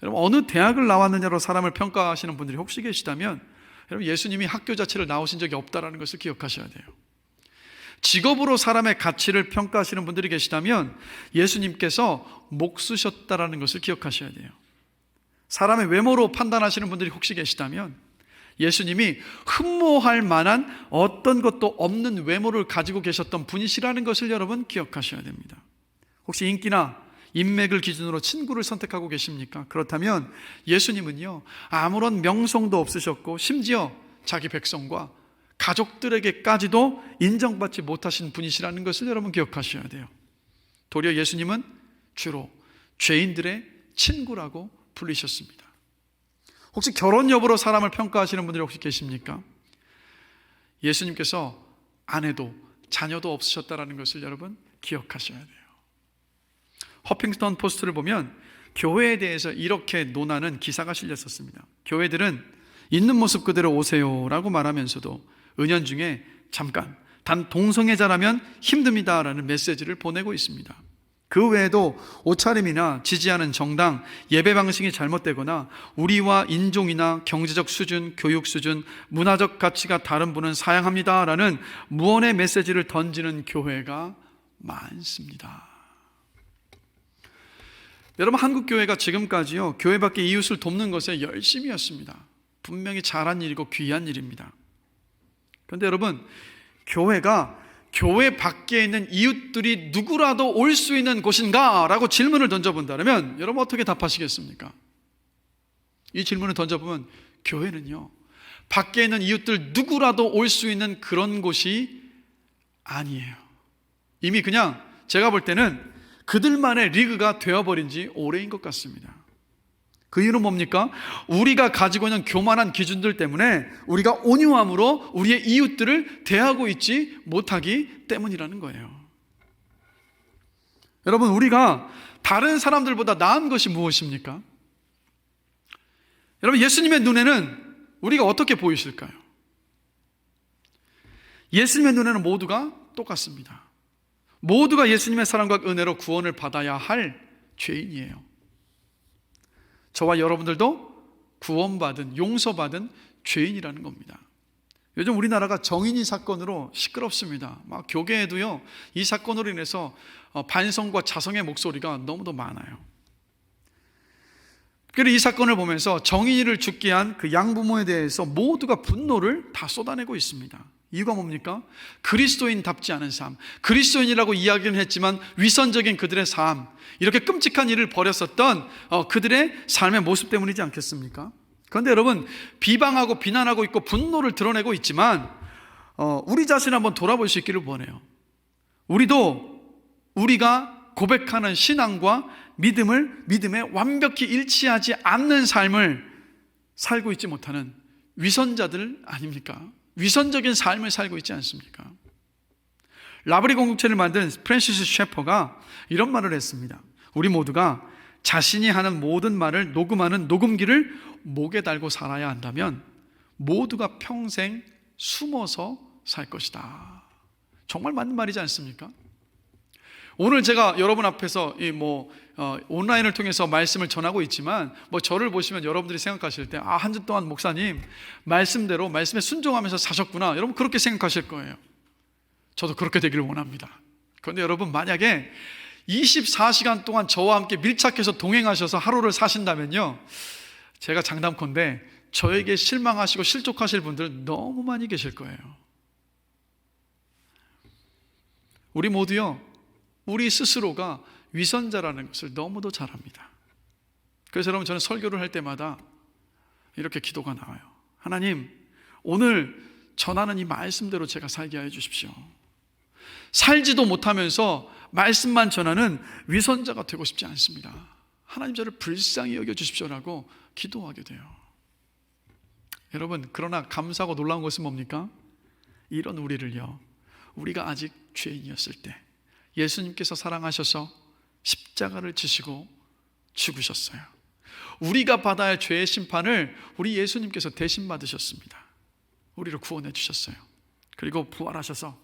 [SPEAKER 3] 여러분, 어느 대학을 나왔느냐로 사람을 평가하시는 분들이 혹시 계시다면, 여러분, 예수님이 학교 자체를 나오신 적이 없다는 것을 기억하셔야 돼요. 직업으로 사람의 가치를 평가하시는 분들이 계시다면 예수님께서 목 쓰셨다는 것을 기억하셔야 돼요. 사람의 외모로 판단하시는 분들이 혹시 계시다면 예수님이 흠모할 만한 어떤 것도 없는 외모를 가지고 계셨던 분이시라는 것을 여러분 기억하셔야 됩니다. 혹시 인기나 인맥을 기준으로 친구를 선택하고 계십니까? 그렇다면 예수님은요, 아무런 명성도 없으셨고 심지어 자기 백성과 가족들에게까지도 인정받지 못하신 분이시라는 것을 여러분 기억하셔야 돼요. 도리어 예수님은 주로 죄인들의 친구라고 불리셨습니다. 혹시 결혼 여부로 사람을 평가하시는 분들이 혹시 계십니까? 예수님께서 아내도 자녀도 없으셨다는 것을 여러분 기억하셔야 돼요. 허핑턴 포스트를 보면 교회에 대해서 이렇게 논하는 기사가 실렸었습니다. 교회들은 있는 모습 그대로 오세요라고 말하면서도 은연중에 잠깐 단 동성애자라면 힘듭니다라는 메시지를 보내고 있습니다. 그 외에도 옷차림이나 지지하는 정당, 예배 방식이 잘못되거나 우리와 인종이나 경제적 수준, 교육 수준, 문화적 가치가 다른 분은 사양합니다라는 무언의 메시지를 던지는 교회가 많습니다. 여러분, 한국 교회가 지금까지요, 교회 밖의 이웃을 돕는 것에 열심이었습니다. 분명히 잘한 일이고 귀한 일입니다. 그런데 여러분, 교회가 교회 밖에 있는 이웃들이 누구라도 올 수 있는 곳인가? 라고 질문을 던져본다면 여러분 어떻게 답하시겠습니까? 이 질문을 던져보면 교회는요, 밖에 있는 이웃들 누구라도 올 수 있는 그런 곳이 아니에요. 이미 그냥 제가 볼 때는 그들만의 리그가 되어버린 지 오래인 것 같습니다. 그 이유는 뭡니까? 우리가 가지고 있는 교만한 기준들 때문에 우리가 온유함으로 우리의 이웃들을 대하고 있지 못하기 때문이라는 거예요. 여러분, 우리가 다른 사람들보다 나은 것이 무엇입니까? 여러분, 예수님의 눈에는 우리가 어떻게 보이실까요? 예수님의 눈에는 모두가 똑같습니다. 모두가 예수님의 사랑과 은혜로 구원을 받아야 할 죄인이에요. 저와 여러분들도 구원받은, 용서받은 죄인이라는 겁니다. 요즘 우리나라가 정인이 사건으로 시끄럽습니다. 막 교계에도요, 이 사건으로 인해서 반성과 자성의 목소리가 너무도 많아요. 그래서 이 사건을 보면서 정인이를 죽게 한 그 양부모에 대해서 모두가 분노를 다 쏟아내고 있습니다. 이유가 뭡니까? 그리스도인답지 않은 삶, 그리스도인이라고 이야기는 했지만 위선적인 그들의 삶, 이렇게 끔찍한 일을 벌였었던 그들의 삶의 모습 때문이지 않겠습니까? 그런데 여러분, 비방하고 비난하고 있고 분노를 드러내고 있지만 우리 자신을 한번 돌아볼 수 있기를 원해요. 우리도 우리가 고백하는 신앙과 믿음에 완벽히 일치하지 않는 삶을 살고 있지 못하는 위선자들 아닙니까? 위선적인 삶을 살고 있지 않습니까? 라브리 공동체를 만든 프랜시스 셰퍼가 이런 말을 했습니다. 우리 모두가 자신이 하는 모든 말을 녹음하는 녹음기를 목에 달고 살아야 한다면 모두가 평생 숨어서 살 것이다. 정말 맞는 말이지 않습니까? 오늘 제가 여러분 앞에서 온라인을 통해서 말씀을 전하고 있지만 저를 보시면 여러분들이 생각하실 때 한 주 동안 목사님 말씀대로 말씀에 순종하면서 사셨구나, 여러분 그렇게 생각하실 거예요. 저도 그렇게 되기를 원합니다. 그런데 여러분, 만약에 24시간 동안 저와 함께 밀착해서 동행하셔서 하루를 사신다면요, 제가 장담컨대 저에게 실망하시고 실족하실 분들 너무 많이 계실 거예요. 우리 모두요, 우리 스스로가 위선자라는 것을 너무도 잘 압니다. 그래서 여러분, 저는 설교를 할 때마다 이렇게 기도가 나와요. 하나님, 오늘 전하는 이 말씀대로 제가 살게 하여 주십시오. 살지도 못하면서 말씀만 전하는 위선자가 되고 싶지 않습니다. 하나님, 저를 불쌍히 여겨 주십시오라고 기도하게 돼요. 여러분, 그러나 감사하고 놀라운 것은 뭡니까? 이런 우리를요, 우리가 아직 죄인이었을 때 예수님께서 사랑하셔서 십자가를 지시고 죽으셨어요. 우리가 받아야 할 죄의 심판을 우리 예수님께서 대신 받으셨습니다. 우리를 구원해 주셨어요. 그리고 부활하셔서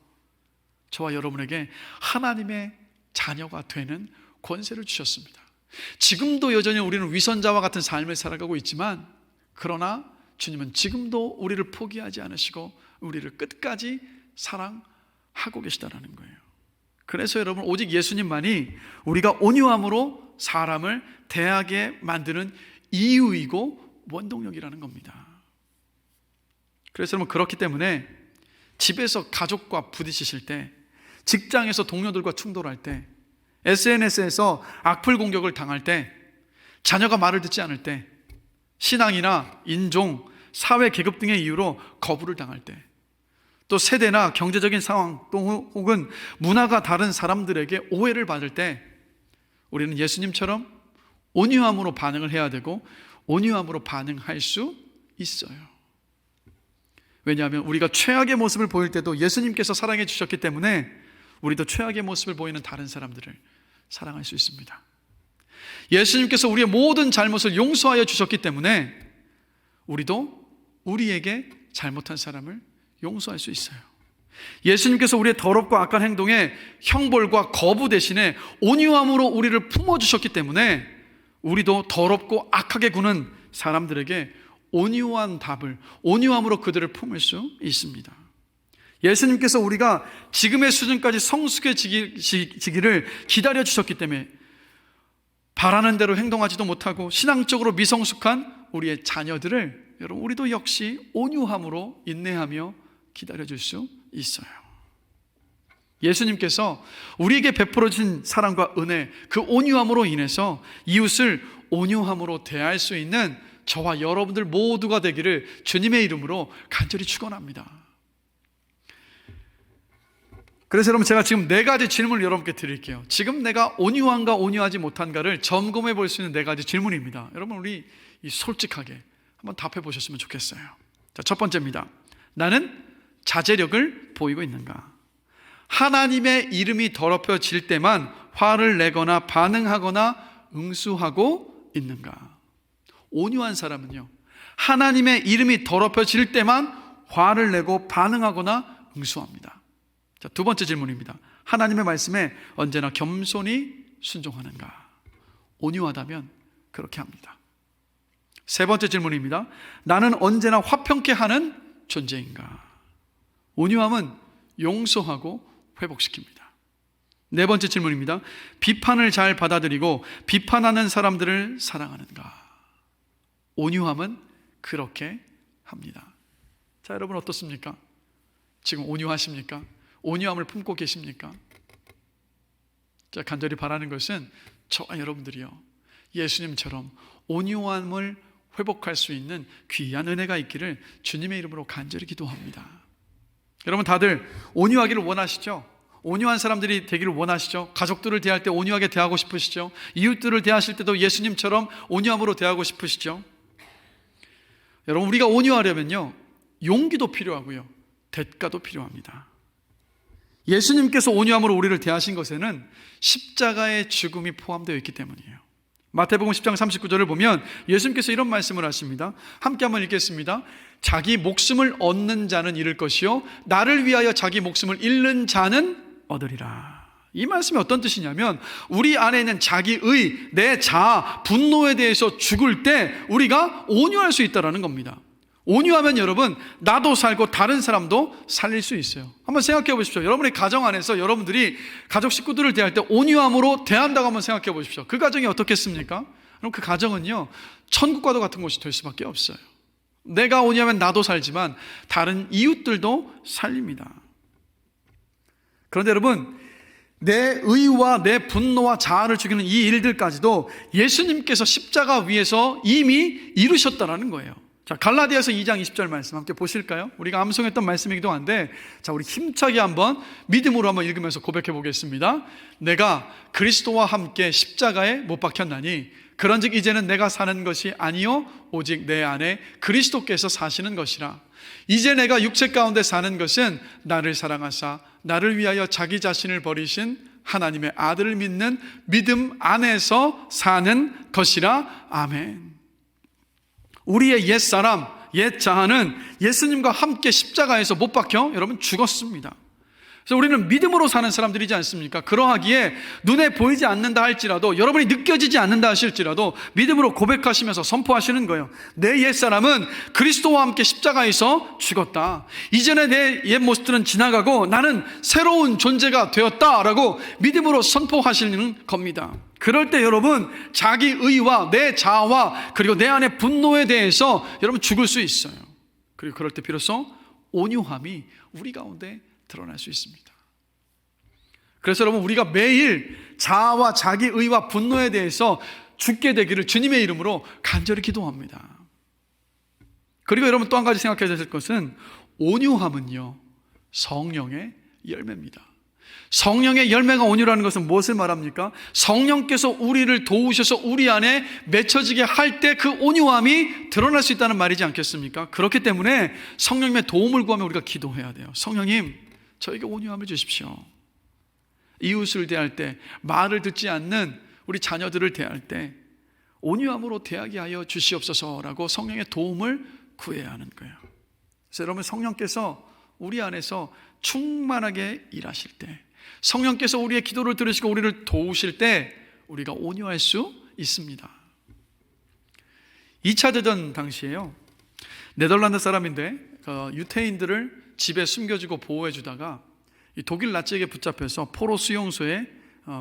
[SPEAKER 3] 저와 여러분에게 하나님의 자녀가 되는 권세를 주셨습니다. 지금도 여전히 우리는 위선자와 같은 삶을 살아가고 있지만, 그러나 주님은 지금도 우리를 포기하지 않으시고 우리를 끝까지 사랑하고 계시다라는 거예요. 그래서 여러분, 오직 예수님만이 우리가 온유함으로 사람을 대하게 만드는 이유이고 원동력이라는 겁니다. 그래서 여러분, 그렇기 때문에 집에서 가족과 부딪히실 때, 직장에서 동료들과 충돌할 때, SNS에서 악플 공격을 당할 때, 자녀가 말을 듣지 않을 때, 신앙이나 인종, 사회 계급 등의 이유로 거부를 당할 때, 또 세대나 경제적인 상황, 또 혹은 문화가 다른 사람들에게 오해를 받을 때, 우리는 예수님처럼 온유함으로 반응을 해야 되고 온유함으로 반응할 수 있어요. 왜냐하면 우리가 최악의 모습을 보일 때도 예수님께서 사랑해 주셨기 때문에 우리도 최악의 모습을 보이는 다른 사람들을 사랑할 수 있습니다. 예수님께서 우리의 모든 잘못을 용서하여 주셨기 때문에 우리도 우리에게 잘못한 사람을 용서할 수 있어요. 예수님께서 우리의 더럽고 악한 행동에 형벌과 거부 대신에 온유함으로 우리를 품어주셨기 때문에 우리도 더럽고 악하게 구는 사람들에게 온유한 답을, 온유함으로 그들을 품을 수 있습니다. 예수님께서 우리가 지금의 수준까지 성숙해지기를 기다려 주셨기 때문에 바라는 대로 행동하지도 못하고 신앙적으로 미성숙한 우리의 자녀들을, 여러분, 우리도 역시 온유함으로 인내하며 기다려줄 수 있어요. 예수님께서 우리에게 베풀어진 사랑과 은혜, 그 온유함으로 인해서 이웃을 온유함으로 대할 수 있는 저와 여러분들 모두가 되기를 주님의 이름으로 간절히 축원합니다. 그래서 여러분, 제가 지금 4가지 질문을 여러분께 드릴게요. 지금 내가 온유한가 온유하지 못한가를 점검해 볼 수 있는 4가지 질문입니다. 여러분, 우리 솔직하게 한번 답해 보셨으면 좋겠어요. 자, 첫 번째입니다. 나는 자제력을 보이고 있는가? 하나님의 이름이 더럽혀질 때만 화를 내거나 반응하거나 응수하고 있는가? 온유한 사람은요, 하나님의 이름이 더럽혀질 때만 화를 내고 반응하거나 응수합니다. 자, 두 번째 질문입니다. 하나님의 말씀에 언제나 겸손히 순종하는가? 온유하다면 그렇게 합니다. 세 번째 질문입니다. 나는 언제나 화평케 하는 존재인가? 온유함은 용서하고 회복시킵니다. 네 번째 질문입니다. 비판을 잘 받아들이고 비판하는 사람들을 사랑하는가? 온유함은 그렇게 합니다. 자, 여러분 어떻습니까? 지금 온유하십니까? 온유함을 품고 계십니까? 자, 간절히 바라는 것은 저와 여러분들이요, 예수님처럼 온유함을 회복할 수 있는 귀한 은혜가 있기를 주님의 이름으로 간절히 기도합니다. 여러분, 다들 온유하기를 원하시죠? 온유한 사람들이 되기를 원하시죠? 가족들을 대할 때 온유하게 대하고 싶으시죠? 이웃들을 대하실 때도 예수님처럼 온유함으로 대하고 싶으시죠? 여러분, 우리가 온유하려면요, 용기도 필요하고요, 대가도 필요합니다. 예수님께서 온유함으로 우리를 대하신 것에는 십자가의 죽음이 포함되어 있기 때문이에요. 마태복음 10장 39절을 보면 예수님께서 이런 말씀을 하십니다. 함께 한번 읽겠습니다. 자기 목숨을 얻는 자는 잃을 것이요 나를 위하여 자기 목숨을 잃는 자는 얻으리라. 이 말씀이 어떤 뜻이냐면, 우리 안에 있는 자기의, 내 자아, 분노에 대해서 죽을 때 우리가 온유할 수 있다는 겁니다. 온유하면 여러분, 나도 살고 다른 사람도 살릴 수 있어요. 한번 생각해 보십시오. 여러분의 가정 안에서 여러분들이 가족 식구들을 대할 때 온유함으로 대한다고 한번 생각해 보십시오. 그 가정이 어떻겠습니까? 그럼 그 가정은요, 천국과도 같은 곳이 될 수밖에 없어요. 내가 온유하면 나도 살지만 다른 이웃들도 살립니다. 그런데 여러분, 내 의와 내 분노와 자아를 죽이는 이 일들까지도 예수님께서 십자가 위에서 이미 이루셨다는 거예요. 자, 갈라디아서 2장 20절 말씀 함께 보실까요? 우리가 암송했던 말씀이기도 한데, 자, 우리 힘차게 한번 믿음으로 한번 읽으면서 고백해 보겠습니다. 내가 그리스도와 함께 십자가에 못 박혔나니 그런즉 이제는 내가 사는 것이 아니요 오직 내 안에 그리스도께서 사시는 것이라. 이제 내가 육체 가운데 사는 것은 나를 사랑하사 나를 위하여 자기 자신을 버리신 하나님의 아들을 믿는 믿음 안에서 사는 것이라. 아멘. 우리의 옛사람, 옛 자아는 예수님과 함께 십자가에서 못 박혀 여러분 죽었습니다. 그래서 우리는 믿음으로 사는 사람들이지 않습니까? 그러하기에 눈에 보이지 않는다 할지라도, 여러분이 느껴지지 않는다 하실지라도 믿음으로 고백하시면서 선포하시는 거예요. 내 옛사람은 그리스도와 함께 십자가에서 죽었다. 이전에 내 옛 모습들은 지나가고 나는 새로운 존재가 되었다라고 믿음으로 선포하시는 겁니다. 그럴 때 여러분, 자기 의와 내 자아와 그리고 내 안의 분노에 대해서 여러분 죽을 수 있어요. 그리고 그럴 때 비로소 온유함이 우리 가운데 드러날 수 있습니다. 그래서 여러분, 우리가 매일 자아와 자기 의와 분노에 대해서 죽게 되기를 주님의 이름으로 간절히 기도합니다. 그리고 여러분, 또 한 가지 생각해야 될 것은 온유함은요, 성령의 열매입니다. 성령의 열매가 온유라는 것은 무엇을 말합니까? 성령께서 우리를 도우셔서 우리 안에 맺혀지게 할 때 그 온유함이 드러날 수 있다는 말이지 않겠습니까? 그렇기 때문에 성령님의 도움을 구하며 우리가 기도해야 돼요. 성령님, 저에게 온유함을 주십시오. 이웃을 대할 때, 말을 듣지 않는 우리 자녀들을 대할 때 온유함으로 대하게 하여 주시옵소서라고 성령의 도움을 구해야 하는 거예요. 그래서 여러분, 성령께서 우리 안에서 충만하게 일하실 때, 성령께서 우리의 기도를 들으시고 우리를 도우실 때 우리가 온유할 수 있습니다. 2차 대전 당시에요, 네덜란드 사람인데 유태인들을 집에 숨겨주고 보호해주다가 독일 나치에게 붙잡혀서 포로 수용소에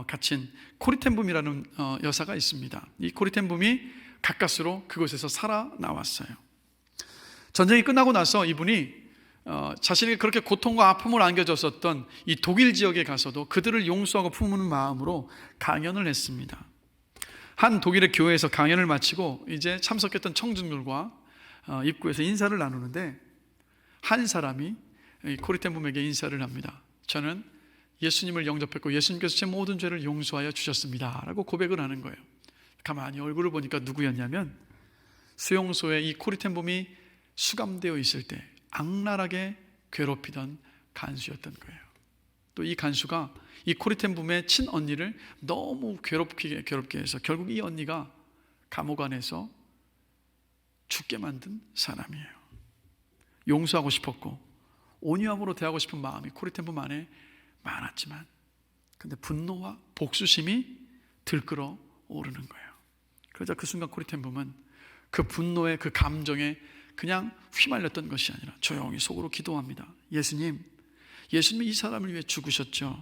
[SPEAKER 3] 갇힌 코리텐붐이라는 여사가 있습니다. 이 코리텐붐이 가까스로 그곳에서 살아나왔어요. 전쟁이 끝나고 나서 이분이 자신에게 그렇게 고통과 아픔을 안겨줬었던 이 독일 지역에 가서도 그들을 용서하고 품는 마음으로 강연을 했습니다. 한 독일의 교회에서 강연을 마치고 이제 참석했던 청중들과 입구에서 인사를 나누는데, 한 사람이 코리텐붐에게 인사를 합니다. 저는 예수님을 영접했고 예수님께서 제 모든 죄를 용서하여 주셨습니다 라고 고백을 하는 거예요. 가만히 얼굴을 보니까 누구였냐면, 수용소에 이 코리텐붐이 수감되어 있을 때 악랄하게 괴롭히던 간수였던 거예요. 또 이 간수가 이 코리텐붐의 친언니를 너무 괴롭게 해서 결국 이 언니가 감옥 안에서 죽게 만든 사람이에요. 용서하고 싶었고 온유함으로 대하고 싶은 마음이 코리텐붐 안에 많았지만, 근데 분노와 복수심이 들끓어 오르는 거예요. 그러자 그 순간 코리텐붐은 그 분노의 그 감정에 그냥 휘말렸던 것이 아니라 조용히 속으로 기도합니다. 예수님이 이 사람을 위해 죽으셨죠.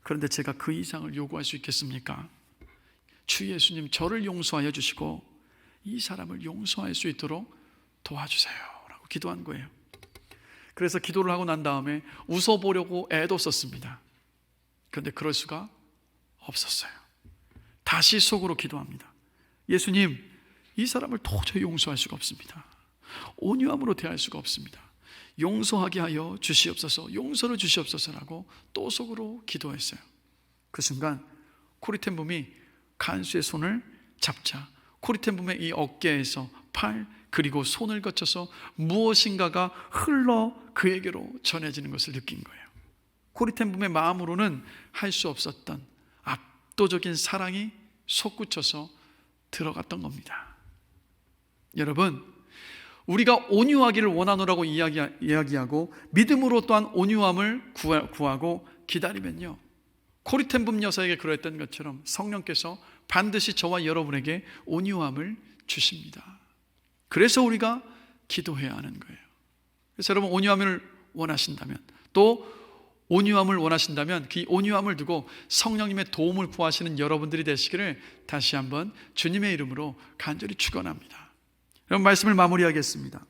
[SPEAKER 3] 그런데 제가 그 이상을 요구할 수 있겠습니까? 주 예수님, 저를 용서하여 주시고 이 사람을 용서할 수 있도록 도와주세요 라고 기도한 거예요. 그래서 기도를 하고 난 다음에 웃어보려고 애도 썼습니다. 그런데 그럴 수가 없었어요. 다시 속으로 기도합니다. 예수님, 이 사람을 도저히 용서할 수가 없습니다. 온유함으로 대할 수가 없습니다. 용서하게 하여 주시옵소서, 용서를 주시옵소서라고 또 속으로 기도했어요. 그 순간 코리텐붐이 간수의 손을 잡자 코리텐붐의 이 어깨에서 팔 그리고 손을 거쳐서 무엇인가가 흘러 그에게로 전해지는 것을 느낀 거예요. 코리텐붐의 마음으로는 할 수 없었던 압도적인 사랑이 솟구쳐서 들어갔던 겁니다. 여러분, 우리가 온유하기를 원하노라고 이야기하고 믿음으로 또한 온유함을 구하고 기다리면요, 코리텐붐 여사에게 그랬던 것처럼 성령께서 반드시 저와 여러분에게 온유함을 주십니다. 그래서 우리가 기도해야 하는 거예요. 그래서 여러분, 온유함을 원하신다면, 또 온유함을 원하신다면 그 온유함을 두고 성령님의 도움을 구하시는 여러분들이 되시기를 다시 한번 주님의 이름으로 간절히 축원합니다. 여러분, 말씀을 마무리하겠습니다.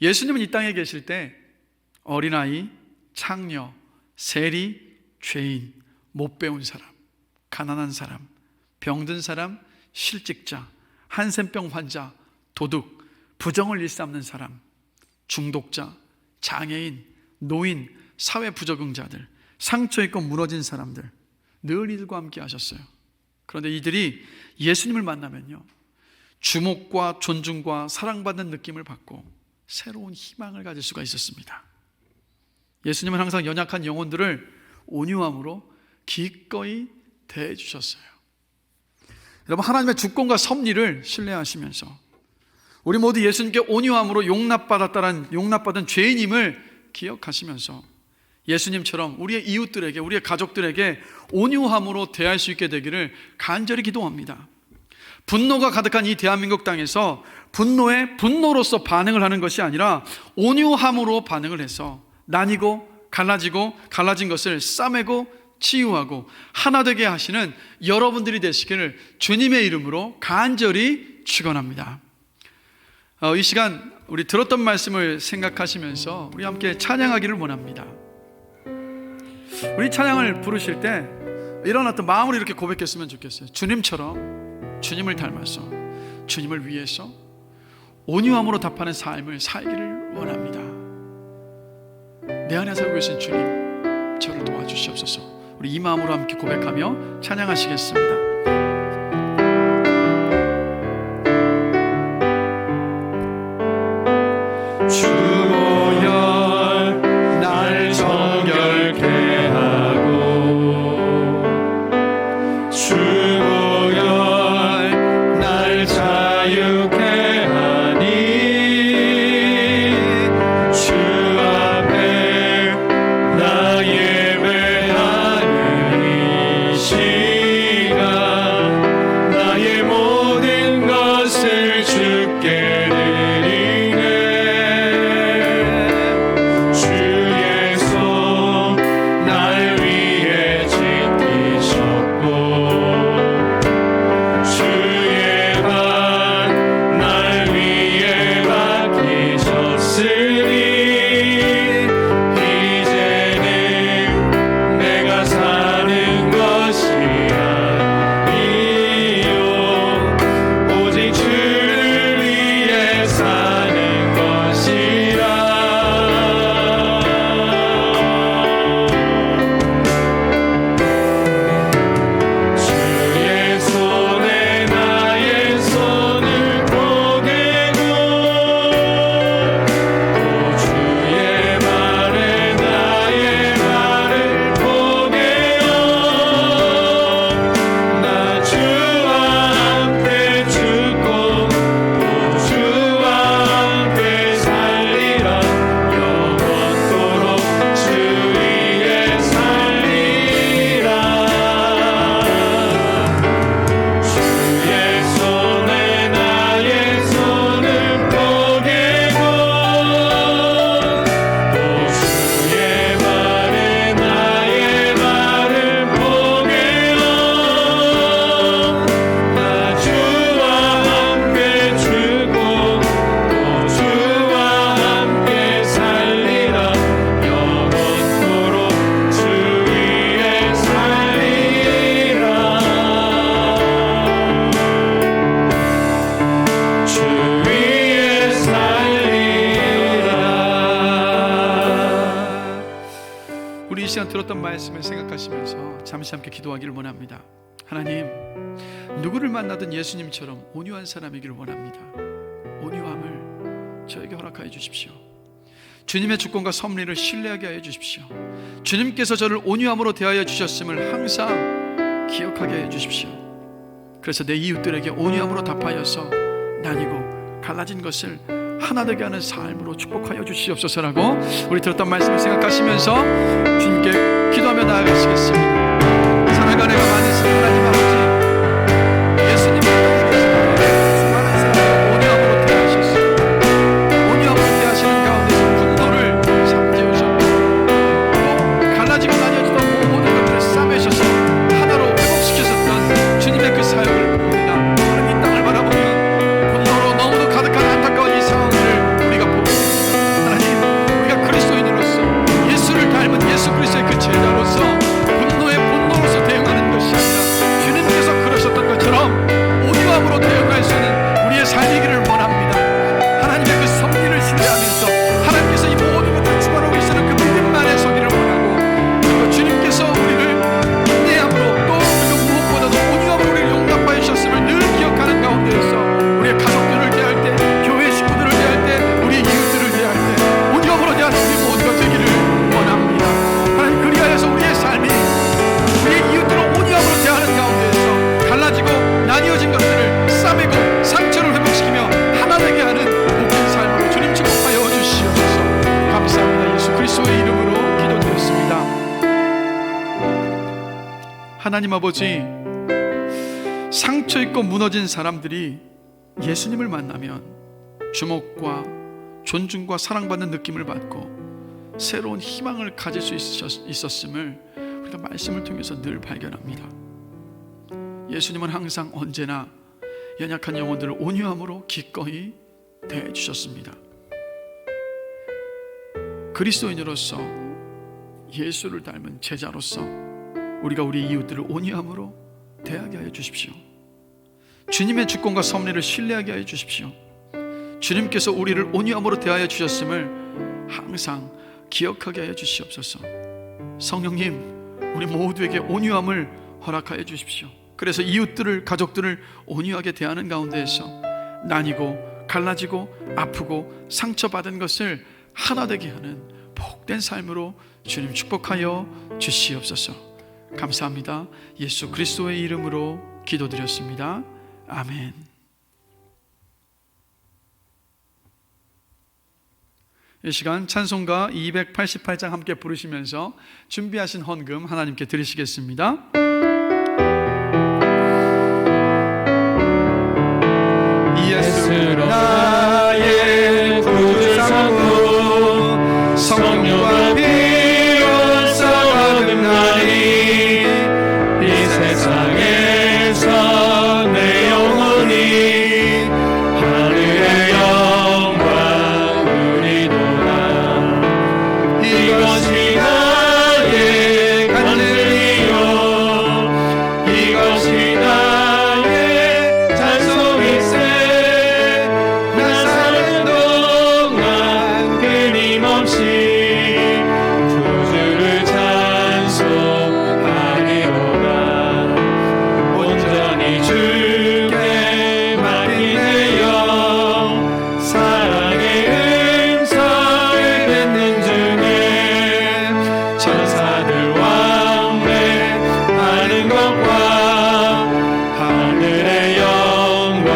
[SPEAKER 3] 예수님은 이 땅에 계실 때 어린아이, 창녀, 세리, 죄인, 못 배운 사람, 가난한 사람, 병든 사람, 실직자, 한센병 환자, 도둑, 부정을 일삼는 사람, 중독자, 장애인, 노인, 사회 부적응자들, 상처 있고 무너진 사람들, 늘 이들과 함께 하셨어요. 그런데 이들이 예수님을 만나면요, 주목과 존중과 사랑받는 느낌을 받고 새로운 희망을 가질 수가 있었습니다. 예수님은 항상 연약한 영혼들을 온유함으로 기꺼이 대해 주셨어요. 여러분, 하나님의 주권과 섭리를 신뢰하시면서 우리 모두 예수님께 온유함으로 용납받은 죄인임을 기억하시면서 예수님처럼 우리의 이웃들에게, 우리의 가족들에게 온유함으로 대할 수 있게 되기를 간절히 기도합니다. 분노가 가득한 이 대한민국 땅에서 분노에 분노로서 반응을 하는 것이 아니라 온유함으로 반응을 해서 나뉘고 갈라진 것을 싸매고 치유하고 하나 되게 하시는 여러분들이 되시기를 주님의 이름으로 간절히 축원합니다. 이 시간 우리 들었던 말씀을 생각하시면서 우리 함께 찬양하기를 원합니다. 우리 찬양을 부르실 때 이런 어떤 마음으로 이렇게 고백했으면 좋겠어요. 주님처럼 주님을 닮아서 주님을 위해서 온유함으로 답하는 삶을 살기를 원합니다. 내 안에 살고 계신 주님, 저를 도와주시옵소서. 우리 이 마음으로 함께 고백하며 찬양하시겠습니다. 주 보혈 날 정결케 하고 주 보혈 날 자유케 하니 주 앞에 나 예배하는 이 시간 나의 모든 것을 주께 들었던 말씀을 생각하시면서 잠시 함께 기도하기를 원합니다. 하나님, 누구를 만나든 예수님처럼 온유한 사람이기를 원합니다. 온유함을 저에게 허락하여 주십시오. 주님의 주권과 섭리를 신뢰하게 하여 주십시오. 주님께서 저를 온유함으로 대하여 주셨음을 항상 기억하게 하여 주십시오. 그래서 내 이웃들에게 온유함으로 답하여서 나뉘고 갈라진 것을 하나 되게 하는 삶으로 축복하여 주시옵소서라고 우리 들었던 말씀을 생각하시면서 주님께 기도하며 나아가시겠습니다. 사랑과 은혜가 많으신 하나님 아버지, 예수님 수많은 사람을 온유함으로 대하셨습니다. 온유함으로 대하시는 가운데서 분노를 잠재우셨고 또 갈라지고 나뉘어지던 모든 것들을 싸매셔서 하나로 회복시키셨던 주님의 그 사역을 봅니다. 하나님 이 땅을 바라보면 분노로 너무도 가득한 안타까운 이 상황을 우리가 보고 있습니다. 하나님, 우리가 그리스도인으로서 예수를 닮은 예수 그리스도의 그 제자로서 분노에 분노로서 대응하는 것이 아니라 주님의 하나님 아버지, 상처 있고 무너진 사람들이 예수님을 만나면 주목과 존중과 사랑받는 느낌을 받고 새로운 희망을 가질 수 있었음을 우리가 말씀을 통해서 늘 발견합니다. 예수님은 항상 언제나 연약한 영혼들을 온유함으로 기꺼이 대해주셨습니다. 그리스도인으로서, 예수를 닮은 제자로서 우리가 우리 이웃들을 온유함으로 대하게 하여 주십시오. 주님의 주권과 섭리를 신뢰하게 하여 주십시오. 주님께서 우리를 온유함으로 대하여 주셨음을 항상 기억하게 하여 주시옵소서. 성령님, 우리 모두에게 온유함을 허락하여 주십시오. 그래서 이웃들을, 가족들을 온유하게 대하는 가운데에서 나뉘고 갈라지고 아프고 상처받은 것을 하나 되게 하는 복된 삶으로 주님 축복하여 주시옵소서. 감사합니다. 예수 그리스도의 이름으로 기도드렸습니다. 아멘. 이 시간 찬송가 288장 함께 부르시면서 준비하신 헌금 하나님께 드리시겠습니다. 예수로 나의 구주 삼고 성령과 비로소 거듭나리. 이 세상에서 내 영혼이 하늘의 영광 누리도다. 이것이 나의 간증이요, 이것이 나의 찬송일세. 나 사는 동안 끊임없이 구주를 찬송하리로다. 온전히 주께 맡긴 내 영, 사랑의 음성을 듣는 중에 천사들 왕래하는 것과 하늘의 영광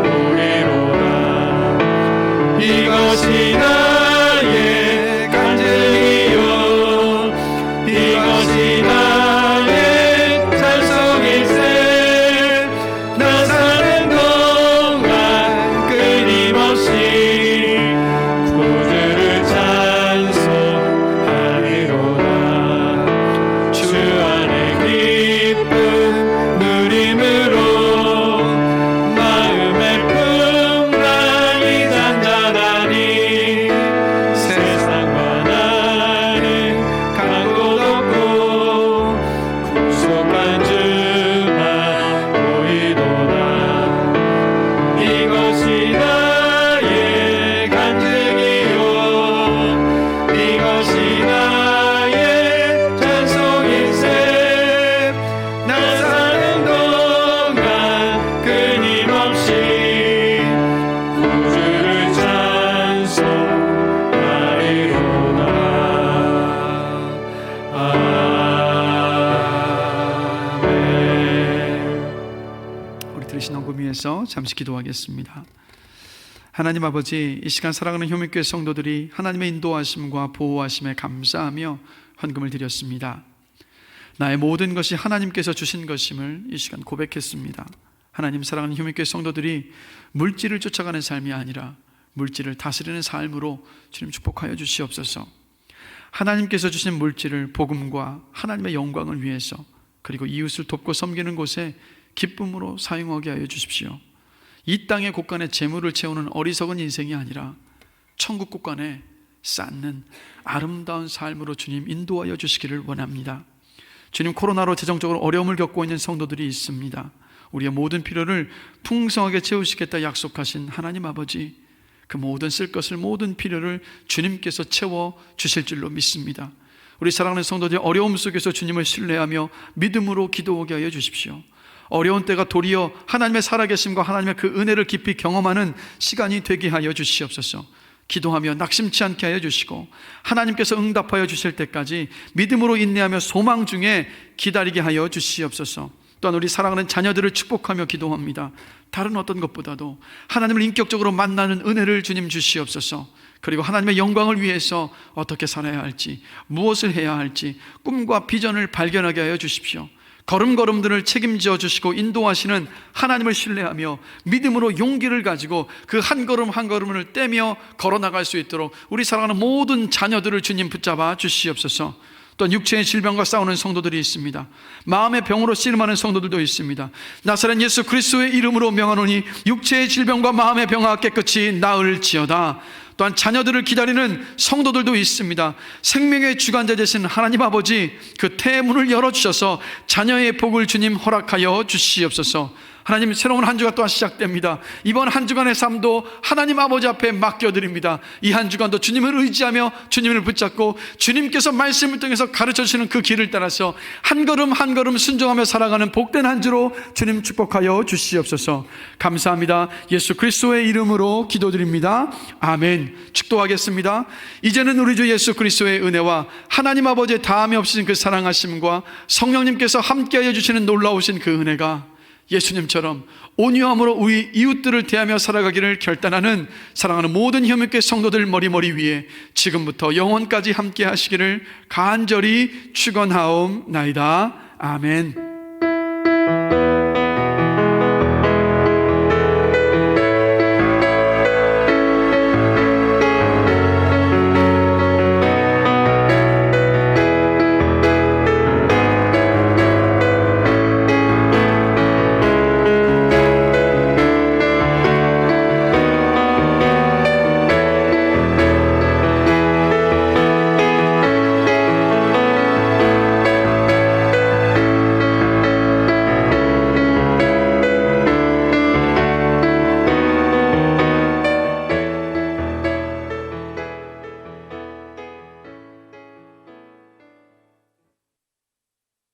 [SPEAKER 3] 보리로다. 이것이 나의 간증이요, 이것이 나의 찬송일세. 나 사는 동안 끊임없이 구주를 찬송하리로다. 주 안에 기쁨 누림으로 마음의 풍랑이 잔잔하니. 세상과 나는 간 곳 없고 구속한 주만 보이도다. 이것이 나의 간증이요, 이것이 나의 찬송일세. 나 사는 동안 끊임없이 구주를 찬송하리로다. 아멘. 우리 들으신 헌금 위해서 잠시 기도하겠습니다. 하나님 아버지, 이 시간 사랑하는 효민교회 성도들이 하나님의 인도하심과 보호하심에 감사하며 헌금을 드렸습니다. 나의 모든 것이 하나님께서 주신 것임을 이 시간 고백했습니다. 하나님, 사랑하는 효민교회 성도들이 물질을 쫓아가는 삶이 아니라 물질을 다스리는 삶으로 주님 축복하여 주시옵소서. 하나님께서 주신 물질을 복음과 하나님의 영광을 위해서, 그리고 이웃을 돕고 섬기는 곳에 기쁨으로 사용하게 하여 주십시오. 이 땅의 곳간에 재물을 채우는 어리석은 인생이 아니라 천국 곳간에 쌓는 아름다운 삶으로 주님 인도하여 주시기를 원합니다. 주님, 코로나로 재정적으로 어려움을 겪고 있는 성도들이 있습니다. 우리의 모든 필요를 풍성하게 채우시겠다 약속하신 하나님 아버지, 그 모든 쓸 것을, 모든 필요를 주님께서 채워 주실 줄로 믿습니다. 우리 사랑하는 성도들이 어려움 속에서 주님을 신뢰하며 믿음으로 기도하게 하여 주십시오. 어려운 때가 도리어 하나님의 살아계심과 하나님의 그 은혜를 깊이 경험하는 시간이 되게 하여 주시옵소서. 기도하며 낙심치 않게 하여 주시고 하나님께서 응답하여 주실 때까지 믿음으로 인내하며 소망 중에 기다리게 하여 주시옵소서. 또한 우리 사랑하는 자녀들을 축복하며 기도합니다. 다른 어떤 것보다도 하나님을 인격적으로 만나는 은혜를 주님 주시옵소서. 그리고 하나님의 영광을 위해서 어떻게 살아야 할지, 무엇을 해야 할지 꿈과 비전을 발견하게 하여 주십시오. 걸음걸음들을 책임져 주시고 인도하시는 하나님을 신뢰하며 믿음으로 용기를 가지고 그 한 걸음 한 걸음을 떼며 걸어나갈 수 있도록 우리 사랑하는 모든 자녀들을 주님 붙잡아 주시옵소서. 또한 육체의 질병과 싸우는 성도들이 있습니다. 마음의 병으로 씨름하는 성도들도 있습니다. 나사렛 예수 그리스도의 이름으로 명하노니 육체의 질병과 마음의 병아 깨끗이 나을지어다. 또한 자녀들을 기다리는 성도들도 있습니다. 생명의 주관자 되신 하나님 아버지, 그 태문을 열어주셔서 자녀의 복을 주님 허락하여 주시옵소서. 하나님, 새로운 한 주가 또한 시작됩니다. 이번 한 주간의 삶도 하나님 아버지 앞에 맡겨드립니다. 이 한 주간도 주님을 의지하며 주님을 붙잡고 주님께서 말씀을 통해서 가르쳐주시는 그 길을 따라서 한 걸음 한 걸음 순종하며 살아가는 복된 한 주로 주님 축복하여 주시옵소서. 감사합니다. 예수 그리스도의 이름으로 기도드립니다. 아멘. 축도하겠습니다. 이제는 우리 주 예수 그리스도의 은혜와 하나님 아버지의 다함이 없으신 그 사랑하심과 성령님께서 함께하여 주시는 놀라우신 그 은혜가 예수님처럼 온유함으로 우리 이웃들을 대하며 살아가기를 결단하는 사랑하는 모든 혐오교회 성도들 머리 위에 지금부터 영원까지 함께 하시기를 간절히 축원하옵나이다. 아멘.